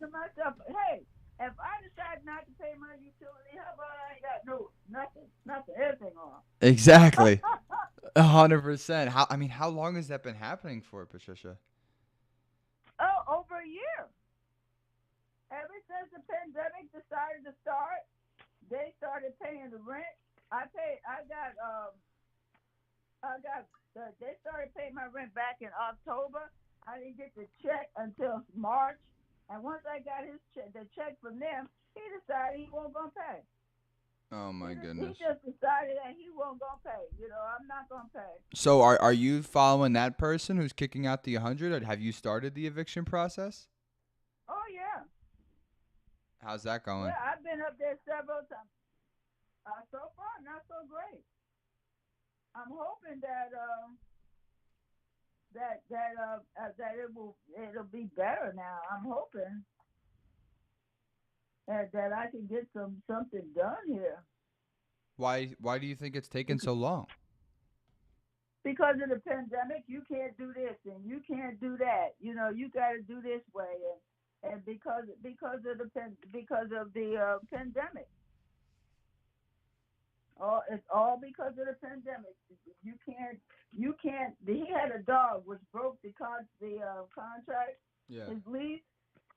to myself, hey, if I decide not to pay my utility, how about I ain't got no nothing, everything on. Exactly. 100%. How long has that been happening for, Patricia? Oh, over a year. Ever since the pandemic decided to start, they started paying the rent. I paid. They started paying my rent back in October. I didn't get the check until March, and once I got the check from them, he decided he wasn't gonna pay. Oh my He goodness. just decided that he wasn't gonna pay. I'm not gonna pay. So are you following that person who's kicking out the 100, or have you started the eviction process? Oh yeah, How's that going? yeah. I've been up there several times. So far, not so great. I'm hoping that it'll be better now. I'm hoping that I can get something done here Why do you think it's taken so long? because of the pandemic. You can't do this and you can't do that. You got to do this way and because of the pandemic. It's all because of the pandemic. You can't. You can't. He had a dog which broke contract, Yeah. his lease.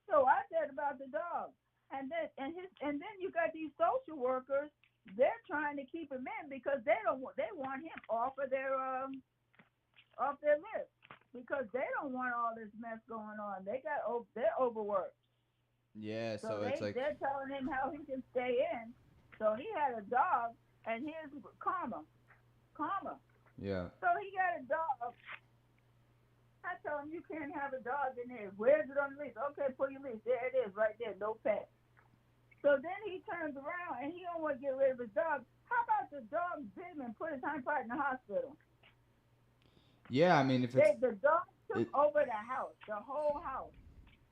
So I said about the dog, and then you got these social workers. They're trying to keep him in because they want him off their list because they don't want all this mess going on. They're overworked. Yeah, So so it's like they're telling him how he can stay in. So he had a dog, and here's Karma. yeah. So he got a dog. I told him you can't have a dog in there. Where's it on the lease? Okay, pull your lease. There it is, right there. No pet. So then he turns around and he don't want to get rid of his dog. How about the dog bit him and put his hind part in the hospital? Yeah, if it's The dog took it over the house, the whole house,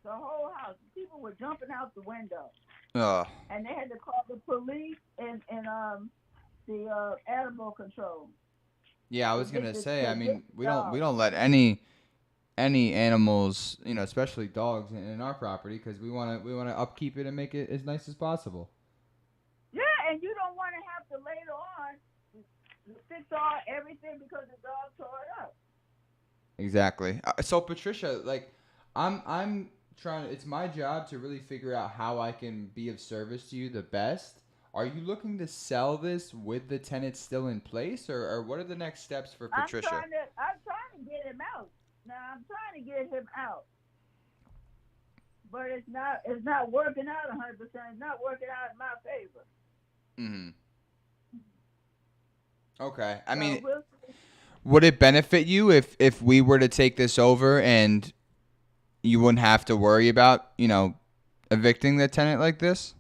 the whole house. People were jumping out the window, uh and they had to call the police and the animal control yeah, I to was going to say, get the we dog. don't let any animals, especially dogs in our property cuz we want to upkeep it and make it as nice as possible. Yeah, and you don't want to have to later on fix all everything because the dog tore it up. Exactly. So Patricia, like I'm trying it's my job to really figure out how I can be of service to you the best. Are you looking to sell this with the tenants still in place, or what are the next steps for Patricia? I'm trying to get him out. Now I'm trying to get him out, but it's not working out 100%. It's not working out in my favor. Mhm. Okay. So we'll see. Would it benefit you if we were to take this over and you wouldn't have to worry about, evicting the tenant like this?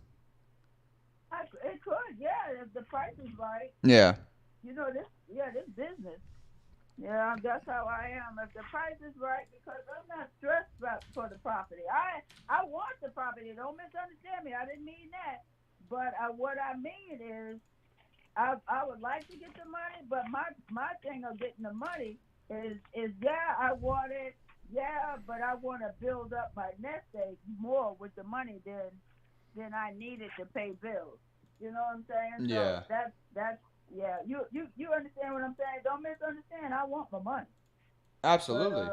It could, yeah, if the price is right. Yeah. This business. Yeah, that's how I am. If the price is right, because I'm not stressed for the property. I want the property. Don't misunderstand me. I didn't mean that. But what I mean is, I would like to get the money, but my thing of getting the money is yeah, I want it. Yeah, but I want to build up my nest egg more with the money than I needed to pay bills. You know what I'm saying? So Yeah. that's yeah. You understand what I'm saying? Don't misunderstand. I want my money, but Absolutely.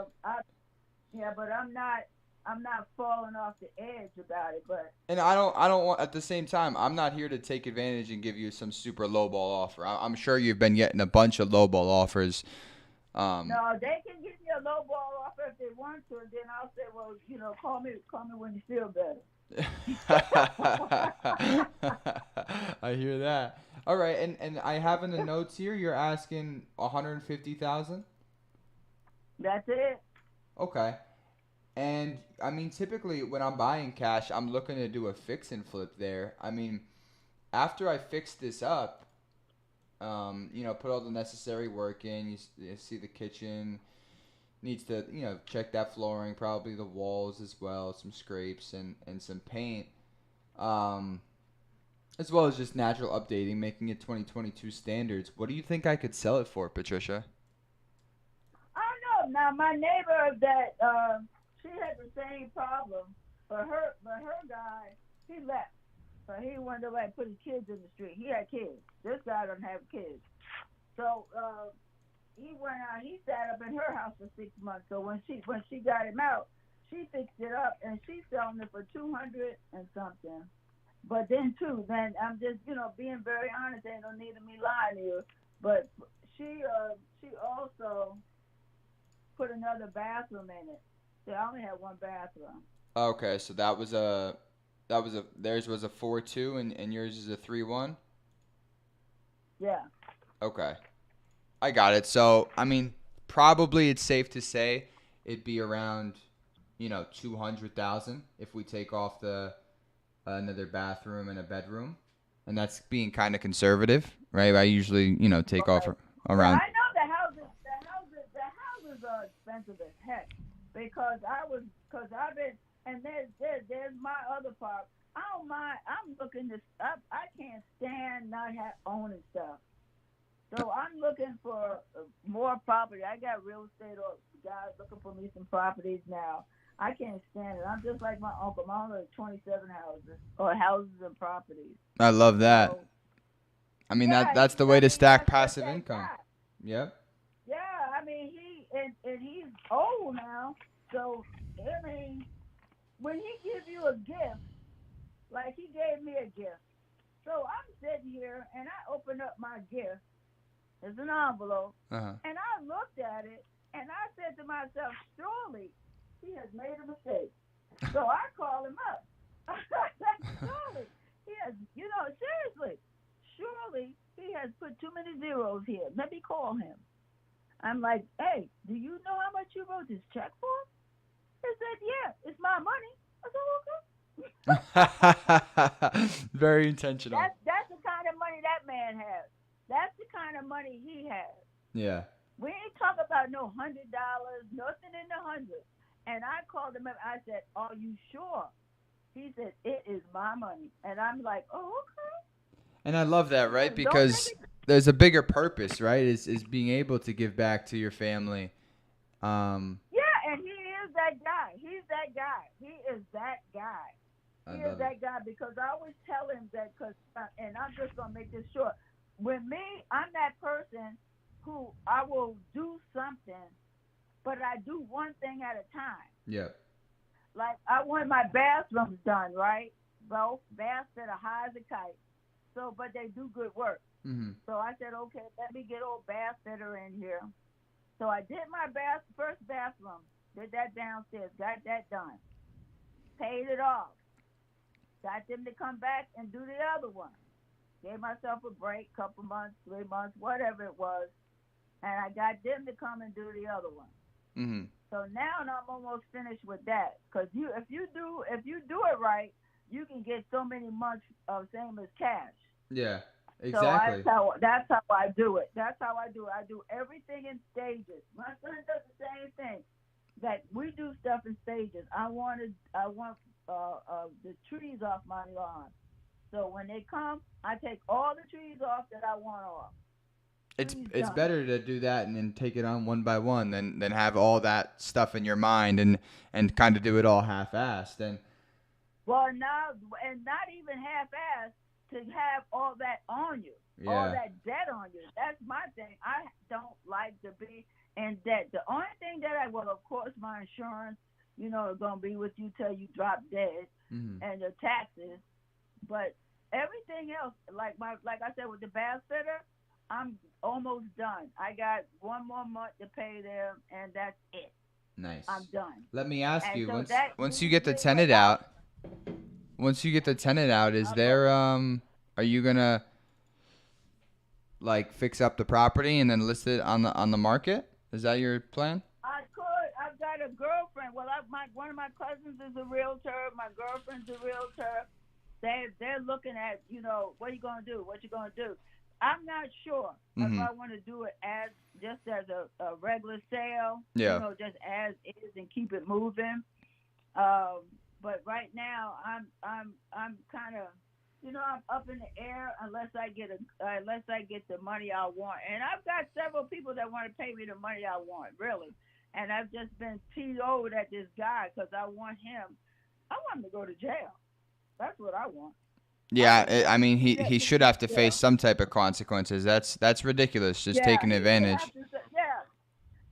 I'm not falling off the edge about it. But And I don't want at the same time. I'm not here to take advantage and give you some super lowball offer. I'm sure you've been getting a bunch of lowball offers. Um, no, they can give me a low ball offer if they want to, and then I'll say, well, call me when you feel better. I hear that. All right, and I have in the notes here you're asking 150,000. That's it. Okay. And typically when I'm buying cash, I'm looking to do a fix and flip there. After I fix this up, put all the necessary work in. You see the kitchen needs to, check that flooring, probably the walls as well, some scrapes and some paint, um, as well as just natural updating, making it 2022 standards. What do you think I could sell it for, Patricia? I don't know. Now my neighbor that she had the same problem. But her guy, he left. So he wanted to like put his kids in the street. He had kids. This guy doesn't have kids. So he went out. He sat up in her house for 6 months. So when she got him out, she fixed it up and she's selling it for 200 and something. But then too, then I'm just being very honest. Ain't no need of me lying to you. But she also put another bathroom in it. So I only had one bathroom. Okay, so theirs was a 4-2 and yours is a 3-1. Yeah. Okay, I got it. So I mean, probably it's safe to say it'd be around 200,000 if we take off the another bathroom and a bedroom, and that's being kind of conservative, right? I usually take off Right. Well, around. I know the houses are expensive as heck because I've been and there's my other part. I don't mind. I'm looking this up. I can't stand not owning stuff. So I'm looking for more property. I got real estate or guys looking for me some properties now. I can't stand it. I'm just like my uncle. My uncle has 27 houses or houses and properties. I love that. So I mean yeah, that's the way to stack that's passive that income. guy. Yep. Yeah, I mean and he's old now. So I mean, when he gives you a gift, like he gave me a gift. So I'm sitting here and I open up my gift. It's an envelope, Uh-huh. and I looked at it and I said to myself, surely he has made a mistake. So I call him up. Surely he has, seriously, surely he has put too many zeros here. Let me call him. I'm like, hey, do you know how much you wrote this check for? He said, yeah, it's my money. I said, okay. Very intentional. That's the kind of money that man has. That's the kind of money he has. Yeah. We ain't talking about no $100, nothing in the hundreds. And I called him up. I said, are you sure? He said, it is my money. And I'm like, oh, okay. And I love that, right? Don't Because there's a bigger purpose, right? Is being able to give back to your family. Yeah, and he is that guy. He's that guy. He is that guy. I He is love it. that guy because I always tell him that and I'm just going to make this short. With me, I'm that person who I will do something, but I do one thing at a time. Yep. Like I want my bathrooms done, right? Both baths that are high as a kite. So, but they do good work. Mhm. So I said, okay, let me get old bath fitter in here. So I did my first bathroom, did that downstairs, got that done, paid it off, got them to come back and do the other one. Gave myself a break, couple months, 3 months, whatever it was, and I got them to come and do the other one. Mhm. So now I'm almost finished with that. Cause if you do it right, you can get so many months of same as cash. Yeah. So Exactly. that's how I do it. That's how I do it. I do everything in stages. My son does the same thing. That we do stuff in stages. I want the trees off my lawn. So when they come, I take all the trees off that I want off. It's Done. better to do that and then take it on one by one than have all that stuff in your mind and kind of do it all half-assed. And Well, now, and not even half-assed to have all that on you, all yeah. that debt on you. That's my thing. I don't like to be in debt. The only thing that well, of course, my insurance, is going to be with you till you drop dead, Mhm. and the taxes. But everything else, like I said with the bath fitter, I'm almost done. I got one more month to pay them, and that's it. Nice. I'm done. Let me ask And you, so once you get the tenant out, is there are you gonna like fix up the property and then list it on the market? Is that your plan? I could. I've got a girlfriend. Well, one of my cousins is a realtor. My girlfriend's a realtor. They're looking at what are you gonna do? What you gonna do? I'm not sure if I want to do it just as a regular sale. Yeah. Just as is and keep it moving. But right now I'm kind of I'm up in the air unless I get the money I want. And I've got several people that want to pay me the money I want, really. And I've just been TO'd at this guy because I want him I want him to go to jail. That's what I want. Yeah, I He mean, should he definitely should go have to to face jail. some type of consequences. That's ridiculous, just Yeah, taking he should advantage. have to say, yeah.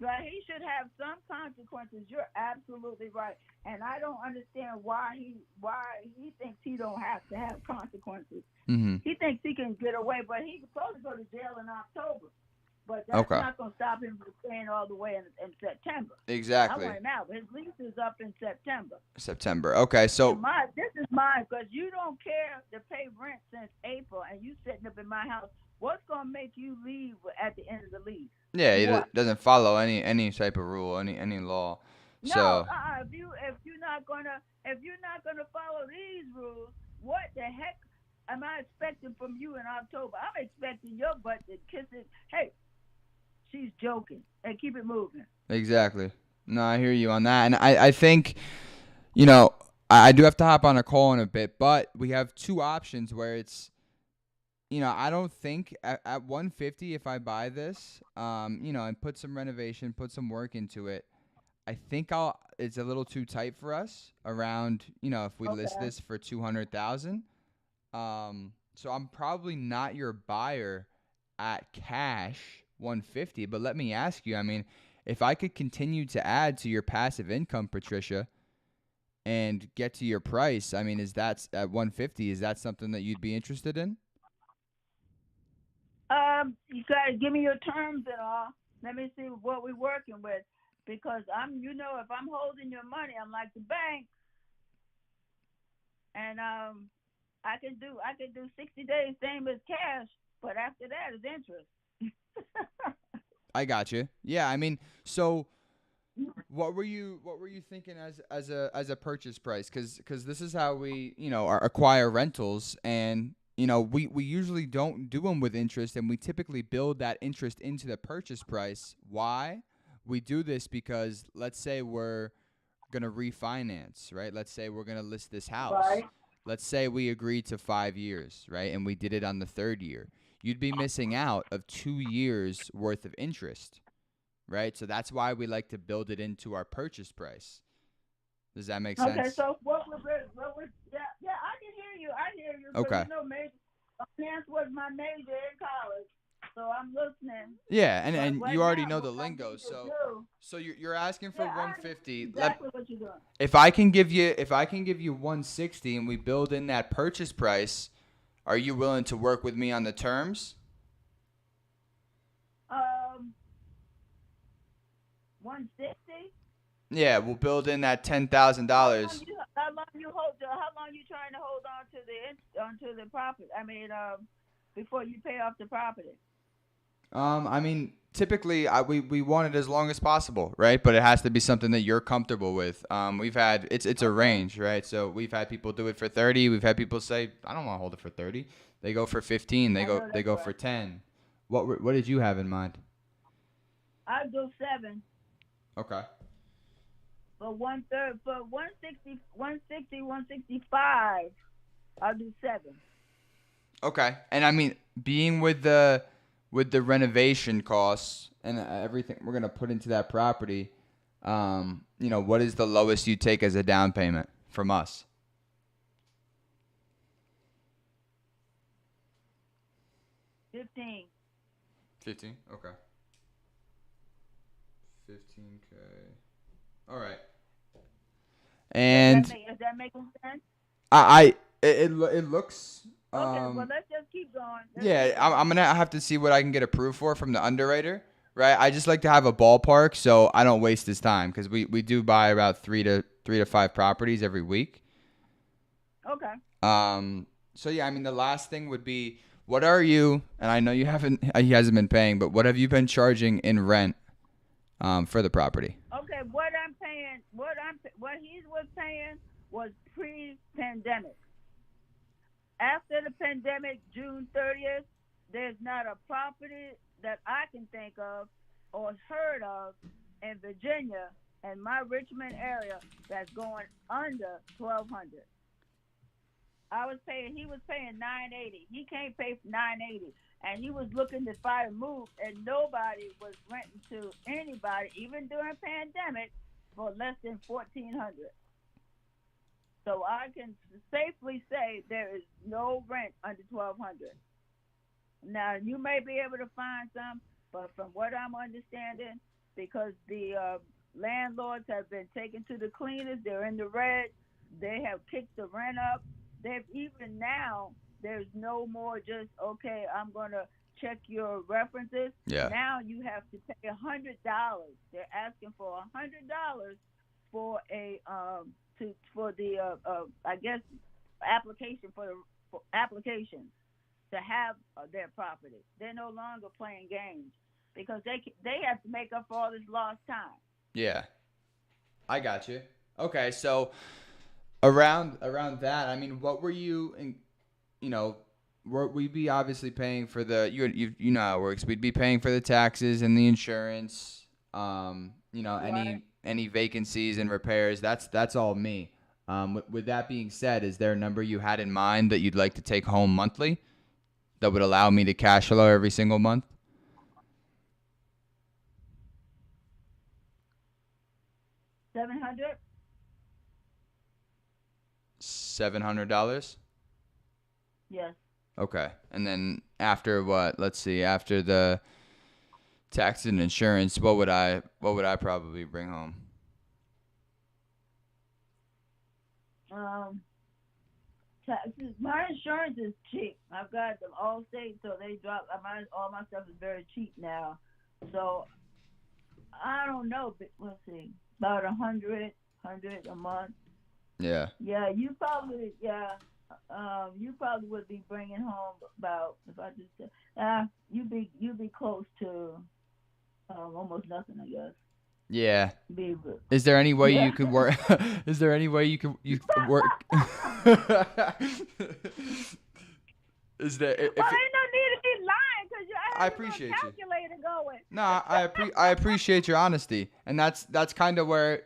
But he should have some consequences. You're absolutely right, and I don't understand why he thinks he don't have to have consequences. Hmm. He thinks he can get away, but he's supposed to go to jail in October. But that's Okay. not going to stop him from staying all the way in September. I Exactly. want him out. His lease is up in September. September. Okay, so This is mine because you don't care to pay rent since April, and you sitting up in my house. What's going to make you leave at the end of the lease? yeah, What? doesn't follow any type of rule, any law. No, So if you're not gonna follow these rules, what the heck am I expecting from you in October? I'm expecting your butt to kiss it. Hey, she's joking, and keep it moving. exactly. No, I hear you on that, and I think you know I do have to hop on a call in a bit, but we have two options where it's I don't think at 150 if I buy this, and put some renovation, put some work into it. I think it's a little too tight for us around, if we list Okay. this for 200,000. So I'm probably not your buyer at cash 150, but let me ask you, I mean, if I could continue to add to your passive income, Patricia, and get to your price, I mean, is that at 150, is that something that you'd be interested in? You guys give me your terms and all. Let me see what we're working with, because if I'm holding your money, I'm like the bank, and I can do 60 days same as cash, but after that is interest. I got you. Yeah, I mean, so what were you thinking as a purchase price? Because this is how we acquire rentals, and we usually don't do them with interest, and we typically build that interest into the purchase price. Why? We do this because let's say we're gonna refinance, right? Let's say we're gonna list this house. Right. Let's say we agreed to 5 years, right? And we did it on the third year. You'd be missing out of 2 years worth of interest, right? So that's why we like to build it into our purchase price. Does that make Okay, sense? so yeah, I can hear you. I hear you, because Okay. major finance was my major in college, so I'm listening. Yeah, But and right you already now, know what the I lingo. need to So do, so you're asking for yeah, I understand 150. exactly what you're doing. If I can give you 160 and we build in that purchase price, are you willing to work with me on the terms? Um, 160. Yeah, we'll build in that ten thousand How long dollars. you how long you hold how long you trying to hold on to the property? I mean, before you pay off the property. I mean, typically, we want it as long as possible, right? But it has to be something that you're comfortable with. We've had it's a Okay, range, right? So we've had people do it for 30. We've had people say, I don't want to hold it for 30. They go for 15. They I go know they that's go for right. 10. What did you have in mind? I do 7 Okay. for 1/3 for 160, 160, 165. I'll do 7. Okay. And I mean, being with the renovation costs and everything we're gonna put into that property, what is the lowest you take as a down payment from us? 15. 15. Okay. 15K. All right. And Is that making sense? it looks Okay, well, let's just keep going. Let's yeah, keep I'm going. gonna have to see what I can get approved for from the underwriter, right? I just like to have a ballpark so I don't waste his time because we do buy about three to five properties every week. Okay. So yeah, I mean the last thing would be what are you? And I know you haven't he hasn't been paying, but what have you been charging in rent for the property? Okay, what I'm paying, what he was paying was pre-pandemic. After the pandemic, June 30th, there's not a property that I can think of or heard of in Virginia and my Richmond area that's going under 1,200. He was paying 980. He can't pay 980, and he was looking to find a move, and nobody was renting to anybody, even during pandemic, for less than 1,400. So I can safely say there is no rent under 1,200. Now you may be able to find some, but from what I'm understanding, because the landlords have been taken to the cleaners, they're in the red. They have kicked the rent up. They've even now there's no more just okay. I'm gonna check your references. Yeah. Now you have to pay $100. They're asking for $100 for a for the I guess application for applications to have their property. They're no longer playing games because they have to make up for all this lost time. Yeah. I got you. Okay, so around that, I mean, what were you in, you know, we'd be obviously paying for the you know how it works. We'd be paying for the taxes and the insurance. You know, Right. any vacancies and repairs. That's all me. With that being said, is there a number you had in mind that you'd like to take home monthly that would allow me to cash flow every single month? 700. $700. Yes. Okay, and then after what? Let's see. After the tax and insurance, what would I probably bring home? Um, taxes. My insurance is cheap. I've got them all state, so they drop. All my stuff is very cheap now. So I don't know, but let's see, about 100 a month. Yeah. Yeah, you probably would be bringing home about if I just you'd be close to almost nothing, I guess. Yeah. Be Is there any way yeah. you could work? Is there any way you could work? Is there if Well, ain't no need to be lying because I I have a little appreciate you. calculator going. No, I appreciate your honesty, and that's kind of where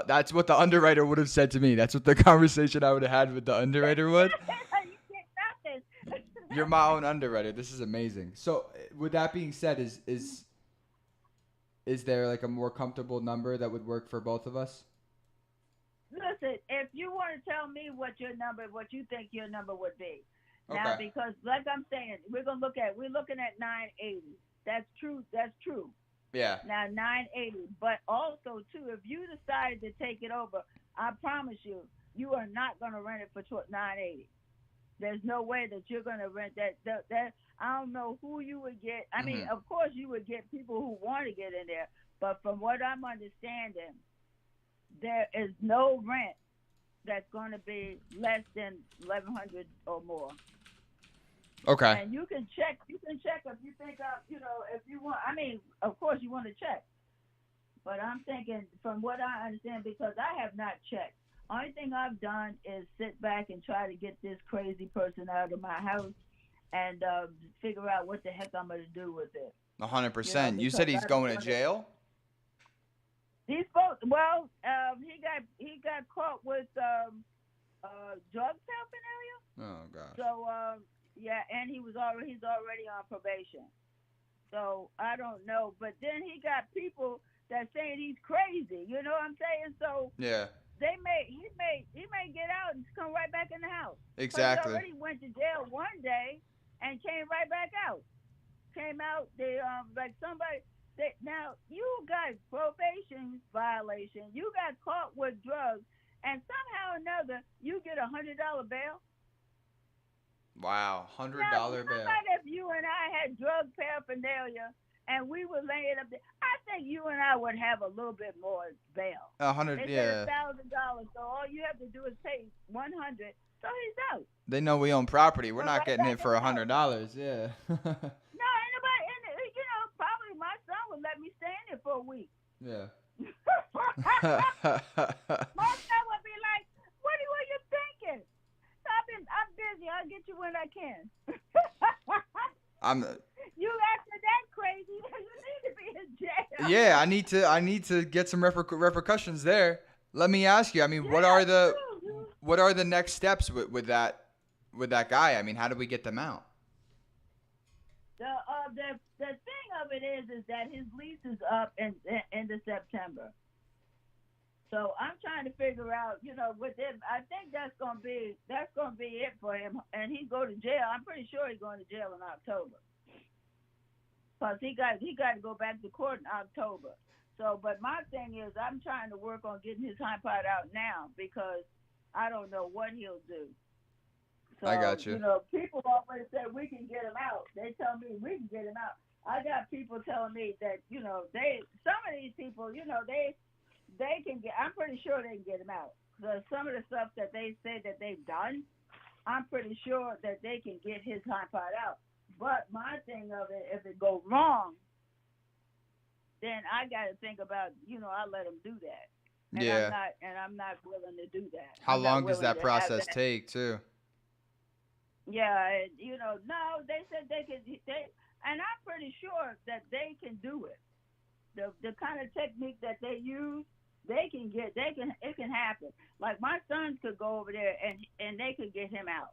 that's what the underwriter would have said to me. That's what the conversation I would have had with the underwriter would. You get nothing. You're my own underwriter. This is amazing. So, with that being said, is there like a more comfortable number that would work for both of us? Listen, if you want to tell me what you think your number would be, now Okay. because like I'm saying, we're looking at 980. That's true. That's true. Yeah. Now 980, but also too, if you decided to take it over, I promise you, you are not going to rent it for 980. There's no way that you're going to rent that. That I don't know who you would get. I mean, Mhm. of course you would get people who want to get in there, but from what I'm understanding, there is no rent that's going to be less than 1,100 or more. Okay. And you can check. You can check if you think if you want. I mean, of course you want to check, but I'm thinking from what I understand because I have not checked. Only thing I've done is sit back and try to get this crazy person out of my house and figure out what the heck I'm going to do with it. 100%. You Because said he's I don't going to want to. jail? These folks. Well, he got caught with drug paraphernalia. Oh gosh. So yeah, and he's already on probation. So I don't know, but then he got people that saying he's crazy. You know what I'm saying? So Yeah. he may get out and come right back in the house. Because he Exactly. already went to jail one day and came right back out. Came out they like somebody. Now you got probation violation. You got caught with drugs, and somehow or another you get $100 bail. Wow. Now, $100 how bail. about if you and I had drug paraphernalia and we were laying up there? I think you and I would have a little bit more bail. 100. They Yeah. said $1,000, so all you have to do is pay 100. So he's out. They know we own property. We're We're not right getting back it in for the house. $100. Yeah. No, ain't nobody. And probably my son would let me stay in there for a week. Yeah. My son would be like, "What are you thinking? I'm busy. I'll get you when I can." I'm. You acting that crazy? You need to be in jail. Yeah. I need to get some repercussions there. Let me ask you. I mean, what are the True. what are the next steps with that guy? I mean, how do we get them out? The thing of it is that his lease is up in the September. So I'm trying to figure out, with them. I think that's gonna be it for him, and he go to jail. I'm pretty sure he's going to jail in October, cause he got to go back to court in October. So, but my thing is, I'm trying to work on getting his high pot out now because I don't know what he'll do. I So, got you. people always say we can get him out. They tell me we can get him out. I got people telling me that, some of these people, they can get, I'm pretty sure they can get him out. Some of the stuff that they say that they've done, I'm pretty sure that they can get his high pot out. But my thing of it, if it goes wrong, then I got to think about, I let him do that. And Yeah. I'm not willing to do that. How I'm not long does willing that to have process that. take, too? Yeah, and, no, they said and I'm pretty sure that they can do it. The kind of technique that they use, it can happen. Like my sons could go over there and they could get him out.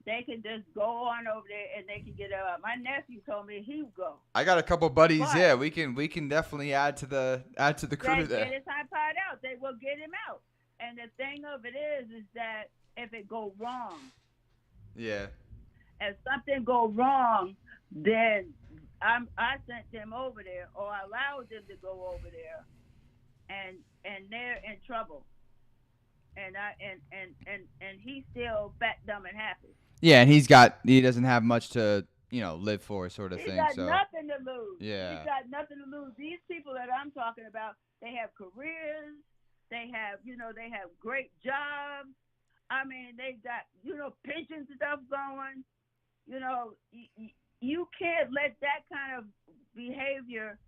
They can just go on over there and they can get him out. My nephew told me he would go, I got a couple buddies. but Yeah, we can definitely add to the crew they get there. his iPod out. They will get him out. And the thing of it is that if it go wrong, Yeah. if something go wrong, then I sent them over there or I allowed them to go over there, and they're in trouble. And he's still fat, dumb, and happy. Yeah, and he doesn't have much to live for, sort of He's thing. got So nothing to lose. He's yeah, got nothing to lose. These people that I'm talking about, they have careers. They have great jobs. I mean, they got pension stuff going. You can't let that kind of behavior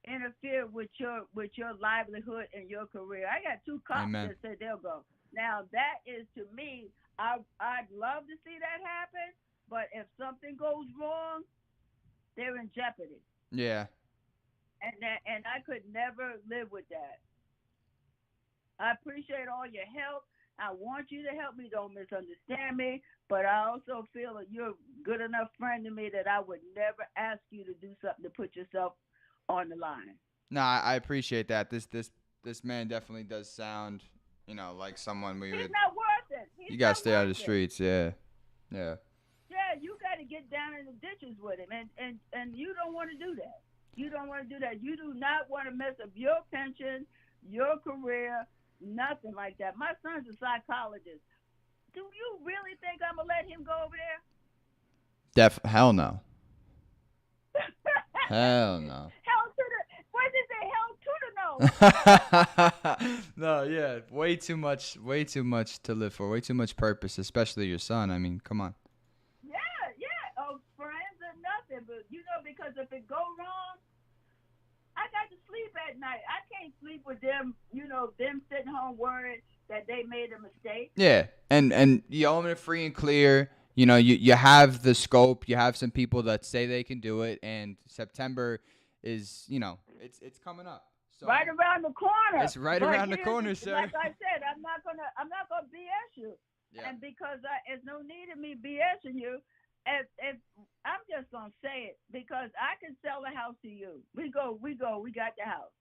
interfere with your livelihood and your career. I got two cops amen. that said they'll go. Now that is to me, I'd love to see that happen, but if something goes wrong, they're in jeopardy, Yeah, and I could never live with that. I appreciate all your help. I want you to help me. Don't misunderstand me. But I also feel that you're a good enough friend to me that I would never ask you to do something to put yourself on the line. no, I appreciate that. This man definitely does sound like someone we He's would. not worth it. You He's gotta not stay out of the worth it. streets. Yeah, yeah, Yeah, you got to get down in the ditches with him, and you don't want to do that. You don't want to do that. You do not want to mess up your pension, your career, nothing like that. My son's a psychologist. Do you really think I'm gonna let him go over hell no, there? hell no. Hell to the what did they hell to the no? No, yeah, way too much to live for, way too much purpose, especially your son. I mean, come on. Yeah, yeah. Oh, friends or nothing, but because if it go wrong, I got to sleep at night. I can't sleep with them. Them sitting home worried that they made a mistake. Yeah, and you own it free and clear. You have the scope. You have some people that say they can do it, and September is it's coming up. So Right around the corner. it's right But around the here's corner, sir. Like I said, I'm not gonna BS you. Yeah. And because there's no need of me BSing you, if I'm just gonna say it because I can sell the house to you. We got the house,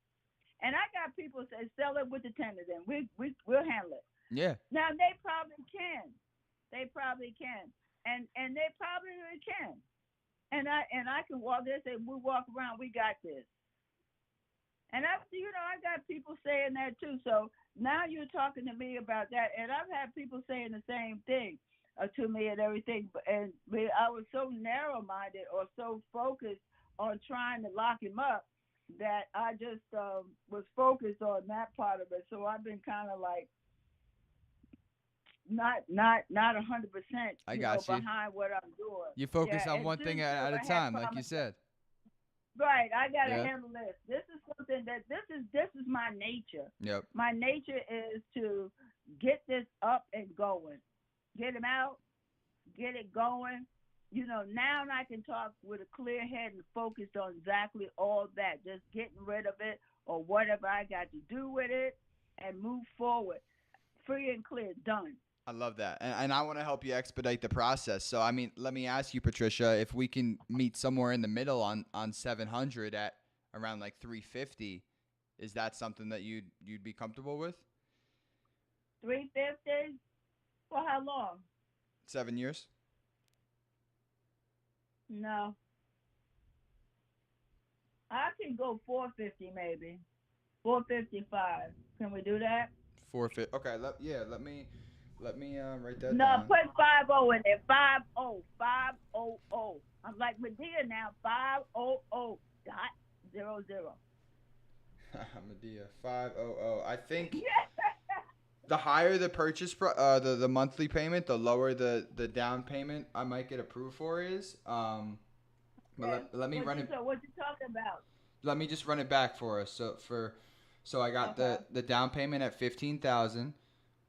and I got people say sell it with the tenant in. We'll handle it. Yeah. Now they probably can, and they probably can, and I can walk there and say we walk around. We got this. And I got people saying that too. So now you're talking to me about that, and I've had people saying the same thing to me and everything. And I was so narrow-minded or so focused on trying to lock him up that I just was focused on that part of it. So I've been kind of like not 100%. I got you. Behind what I'm doing. You focus Yeah, on and one thing since at a I had time, like you promised said. Right, I gotta Yeah. handle this. This is something that this is my nature. Yep. My nature is to get this up and going, get him out, get it going. Now I can talk with a clear head and focus on exactly all that, just getting rid of it or whatever I got to do with it, and move forward, free and clear, done. I love that. And I want to help you expedite the process. So, I mean, let me ask you, Patricia, if we can meet somewhere in the middle on 700 at around like 350, Is that something that you'd be comfortable with? 350 for how long? 7 years. No, I can go 450 maybe. 455. Can we do that? 450. Okay. Let me write that No, down. put 50 in there. 50. I'm like Medea now. 500.00. Medea 500. I think Yeah. the higher the the monthly payment, the lower the down payment I might get approved for is. But Okay. let me run it. What you talking about? Let me just run it back for us. So I got Okay. the down payment at 15,000.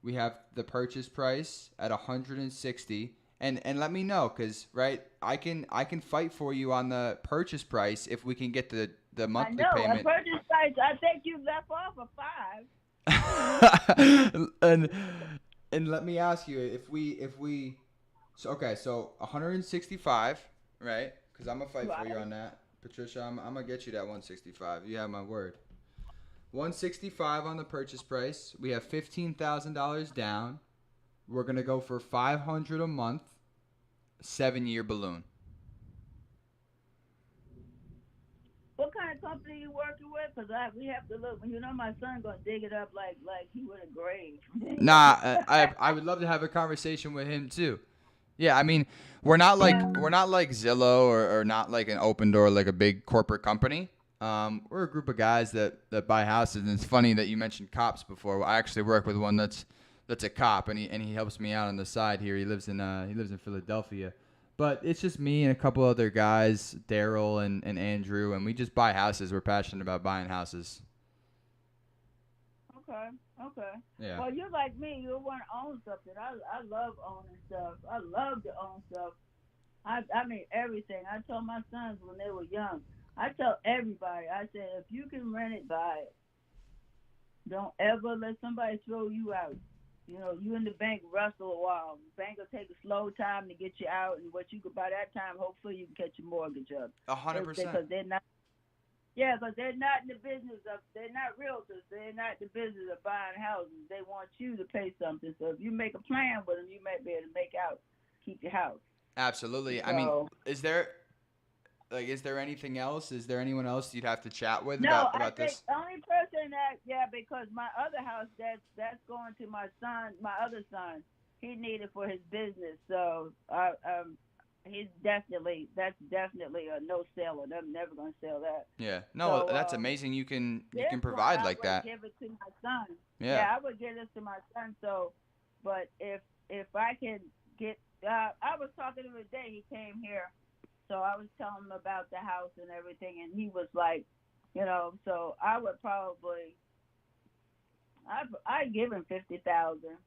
We have the purchase price at 160. And let me know, cause right, I can fight for you on the purchase price if we can get the I monthly know. A payment. purchase price. I think you left off a 5. and and let me ask you, if we so okay, so 165, right? Because I'm gonna fight for you Right. on that, Patricia. I'm gonna get you that 165. You have my word. 165 on the purchase price. We have $15,000 down. We're gonna go for 500 a month, 7-year balloon. What kind of company you working with? Cause we have to look. You know, my son gonna dig it up like he would a grave. Nah, I would love to have a conversation with him too. Yeah, I mean, we're not like Yeah. we're not like Zillow or not like an Open Door, like a big corporate company. We're a group of guys that buy houses, and it's funny that you mentioned cops before. I actually work with one that's a cop, and he helps me out on the side here. He lives in Philadelphia, but it's just me and a couple other guys, Daryl and Andrew, and we just buy houses. We're passionate about buying houses. Okay. Okay. Yeah. Well, you're like me. You want to own something. I love owning stuff. I love to own stuff. I mean everything. I told my sons when they were young. I tell everybody. I said if you can rent it, buy it. Don't ever let somebody throw you out. You know, you in the bank wrestle a while. The bank will take a slow time to get you out, and what you could by that time, hopefully you can catch your mortgage up. 100%. Because they're not. Yeah, because they're not in the business of. They're not realtors. They're not in the business of buying houses. They want you to pay something. So if you make a plan with them, you may be able to make out keep your house. Absolutely. I mean, So is there anything else? Is there anyone else you'd have to chat with no, I about think this? the only person that because my other house that's going to my son, my other son, he needed for his business. So he's definitely that's definitely a no seller. I'm never gonna sell that. Yeah. No, So that's amazing. You can this one provide I like would that. give it to my son. Yeah. Yeah, I would give this to my son. So, but if I can get, I was talking to him today. He came here, so I was telling him about the house and everything, and he was like, you know, so I would probably, I give him 50,000.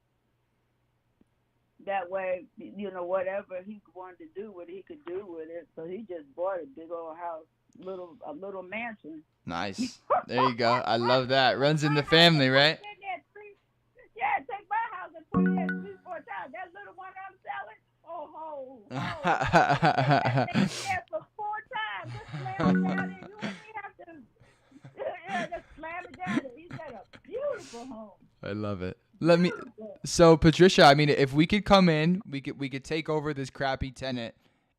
That way, you know, whatever he wanted to do with it, he could do with it. So he just bought a big old house, a little mansion. Nice. There you go. I love that. Runs in the family, right? Yeah, take my house and put it in 3 4 times. That little one I'm selling, that thing there for 4 times. Just slam it down there. You wouldn't even have to, yeah, just slam it down there. He's got a beautiful home. I love it. Beautiful. So Patricia, I mean, if we could come in, we could take over this crappy tenant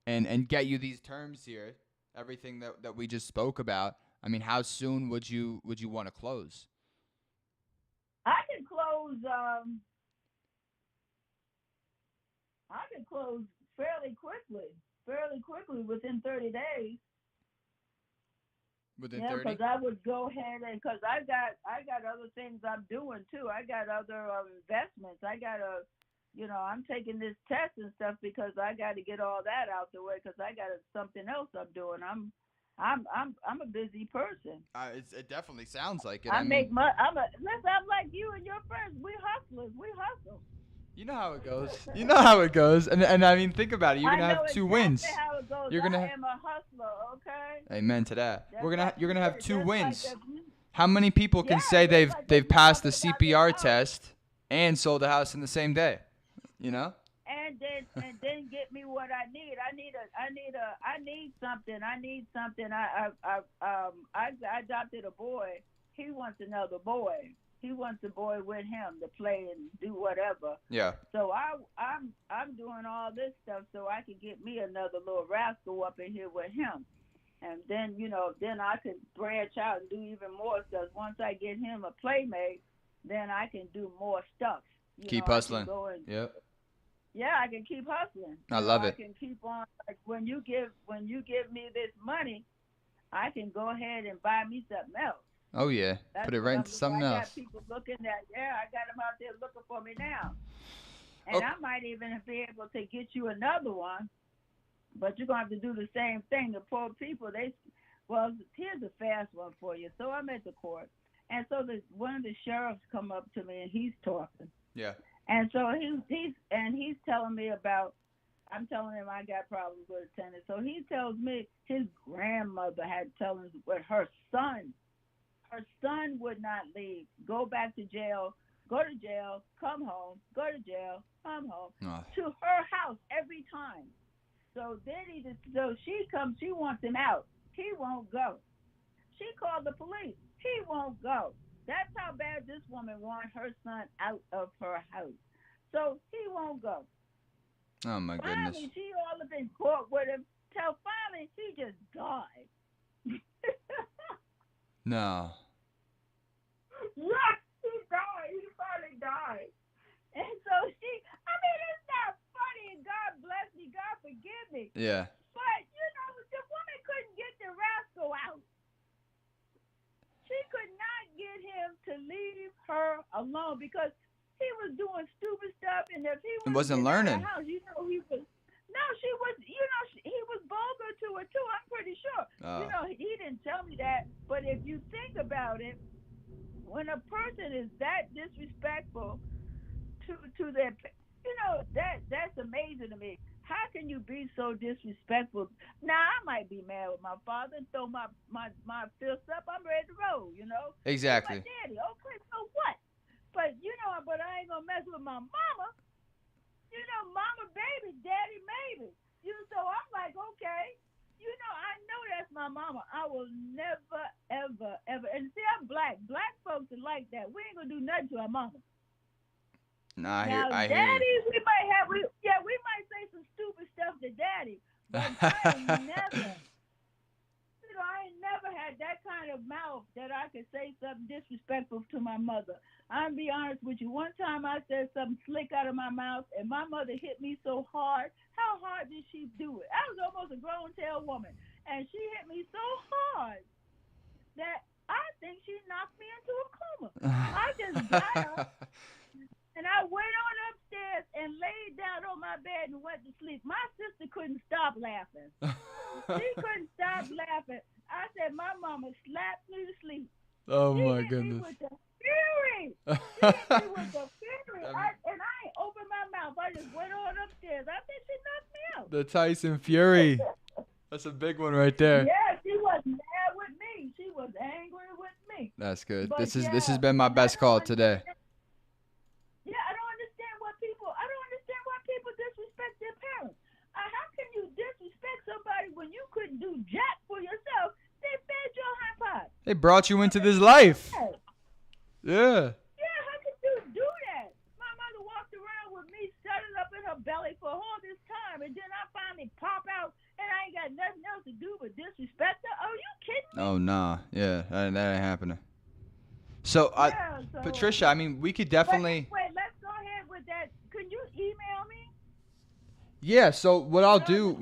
and get you these terms here, everything that we just spoke about. I mean, how soon would you want to close? I can close. I can close fairly quickly. Fairly quickly within 30 days. Within Yeah, because 30? I would go ahead and because I got other things I'm doing too. I got other investments. I got I'm taking this test and stuff because I got to get all that out the way because I got something else I'm doing. I'm a busy person. It definitely sounds like it. I I mean, make money. I'm like you and your friends. We hustlers. We hustle. you know how it goes. You know how it goes. And I mean, think about it. You're I gonna know have two exactly wins. how it goes. You're gonna. I am a hustler. Okay. Amen to that. That's We're gonna. like You're gonna have two just like wins. if you, How many people can yeah, say just they've like if they've you passed the talking about this CPR house. test and sold a house in the same day? You know. And then get me what I need. I need something. I adopted a boy. he wants another boy. He wants a boy with him to play and do whatever. Yeah. So I'm doing all this stuff so I can get me another little rascal up in here with him. And then, then I can branch out and do even more stuff. Once I get him a playmate, then I can do more stuff. Keep hustling. Yep. Yeah, I can keep hustling. I love it. I can keep on. Like when you give me this money, I can go ahead and buy me something else. Oh yeah, put it right into something else. I got people looking at. Yeah, I got them out there looking for me now, and I might even be able to get you another one. But you're gonna have to do the same thing. The poor people, here's a fast one for you. So I'm at the court, and so one of the sheriffs come up to me and he's talking. Yeah. And so he's telling me about. I'm telling him I got problems with attendance. So he tells me his grandmother had told him with her son. Her son would not leave. Go back to jail. Go to jail. Come home. Go to jail. Come home. Oh. To her house every time. So then she comes. She wants him out. He won't go. She called the police. He won't go. That's how bad this woman wants her son out of her house. So he won't go. Oh my goodness. Finally, she all up in court with him. Till finally, he just died. No. Yes, he died. He finally died. And so it's not funny. And God bless me. God forgive me. Yeah. But, the woman couldn't get the rascal out. She could not get him to leave her alone because he was doing stupid stuff. And if he wasn't learning. House, he was. No, she was, he was vulgar to her too, I'm pretty sure. Oh. He didn't tell me that, but if you think about it, when a person is that disrespectful to their, that's amazing to me. How can you be so disrespectful? Now, I might be mad with my father and throw my fists up. I'm ready to roll, Exactly. My daddy, okay, so what? But, but I ain't going to mess with my mama. Mama baby, daddy maybe. So I'm like, okay. I know that's my mama. I will never, ever, ever. And see, I'm black. Black folks are like that. We ain't going to do nothing to our mama. Nah, I hear daddy, we might say some stupid stuff to daddy. But I ain't never had that kind of mouth that I could say something disrespectful to my mother. I'm be honest with you. One time I said something slick out of my mouth, and my mother hit me so hard. How hard did she do it? I was almost a grown-tail woman, and she hit me so hard that I think she knocked me into a coma. I just got up, and I went on upstairs and laid down on my bed and went to sleep. My sister couldn't stop laughing. She couldn't stop laughing. I said, my mama slapped me to sleep. Oh, she my hit goodness. Me with the fury. She hit me with the fury. And I ain't opened my mouth. I just went on upstairs. I think she knocked me out. The Tyson Fury. That's a big one right there. Yeah, she was mad with me. She was angry with me. That's good. But this has been my best call today. Yeah, I don't understand why people disrespect their parents. How can you disrespect somebody when you couldn't do jack for yourself? They fed your hot pot. They brought you into this life. Yeah. Yeah, how could you do that? My mother walked around with me shutting up in her belly for all this time, and then I finally pop out, and I ain't got nothing else to do but disrespect her? Are you kidding me? Oh, nah. Yeah, that ain't happening. So, Patricia, I mean, we could definitely... Wait, let's go ahead with that. Can you email me? Yeah, so what I'll do,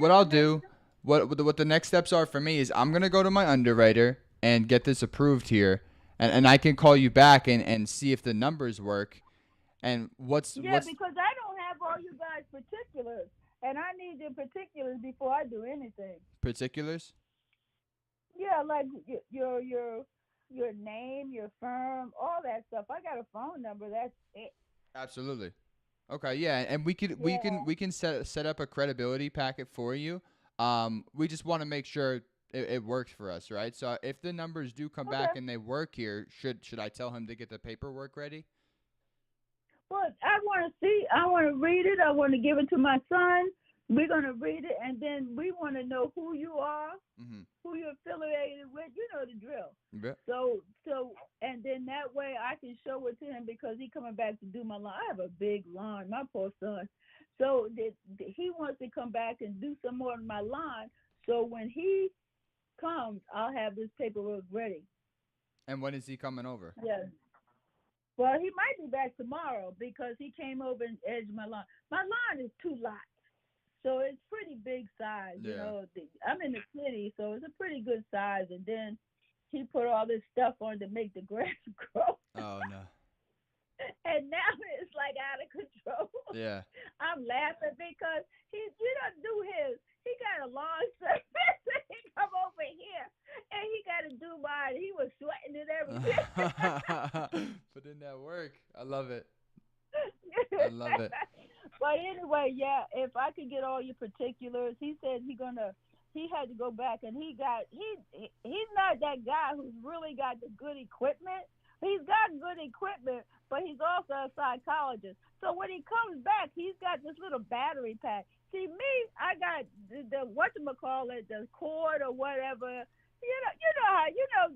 what the next steps are for me is I'm going to go to my underwriter and get this approved here, and I can call you back and see if the numbers work. And what's because I don't have all you guys' particulars, and I need your particulars before I do anything. Particulars? Yeah, like your name, your firm, all that stuff. I got a phone number. That's it. Absolutely. Okay, yeah, and we can set up a credibility packet for you. We just want to make sure it works for us, right? So if the numbers do come back and they work here, should I tell him to get the paperwork ready? Well, I want to see. I want to read it. I want to give it to my son We're gonna read it, and then we want to know who you are, Mhm. who you're affiliated with. You know the drill. Yeah. So, and then that way I can show it to him because he coming back to do my lawn. I have a big lawn, my poor son. So he wants to come back and do some more of my lawn. So when he comes, I'll have this paperwork ready. And when is he coming over? Yeah. Well, he might be back tomorrow because he came over and edged my lawn. My lawn is 2 lots. So it's pretty big size, you Yeah. know. I'm in the city, so it's a pretty good size. And then he put all this stuff on to make the grass grow. Oh no. And now it's like out of control. Yeah. I'm laughing because he don't do his. He got a long surface and he come over here and he got to do mine. He was sweating and everything. Put in that work. I love it. I love it. But anyway, yeah, if I could get all your particulars, he said he had to go back and he's not that guy who's really got the good equipment. He's got good equipment, but he's also a psychologist. So when he comes back, he's got this little battery pack. See, me, I got the whatchamacallit, the cord or whatever.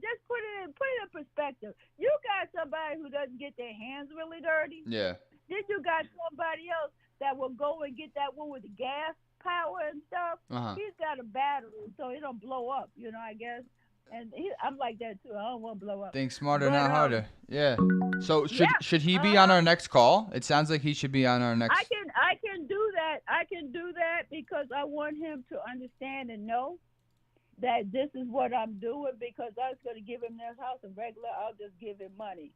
Just put it in perspective. You got somebody who doesn't get their hands really dirty. Yeah. Then you got somebody else that will go and get that one with the gas power and stuff. Uh-huh. He's got a battery, so it don't blow up, I guess. And I'm like that too. I don't want to blow up. Think smarter, But, not harder. Yeah. So yeah, should he be on our next call? It sounds like he should be on our next. I can do that. I can do that because I want him to understand and know that this is what I'm doing because I was going to give him this house a regular. I'll just give him money.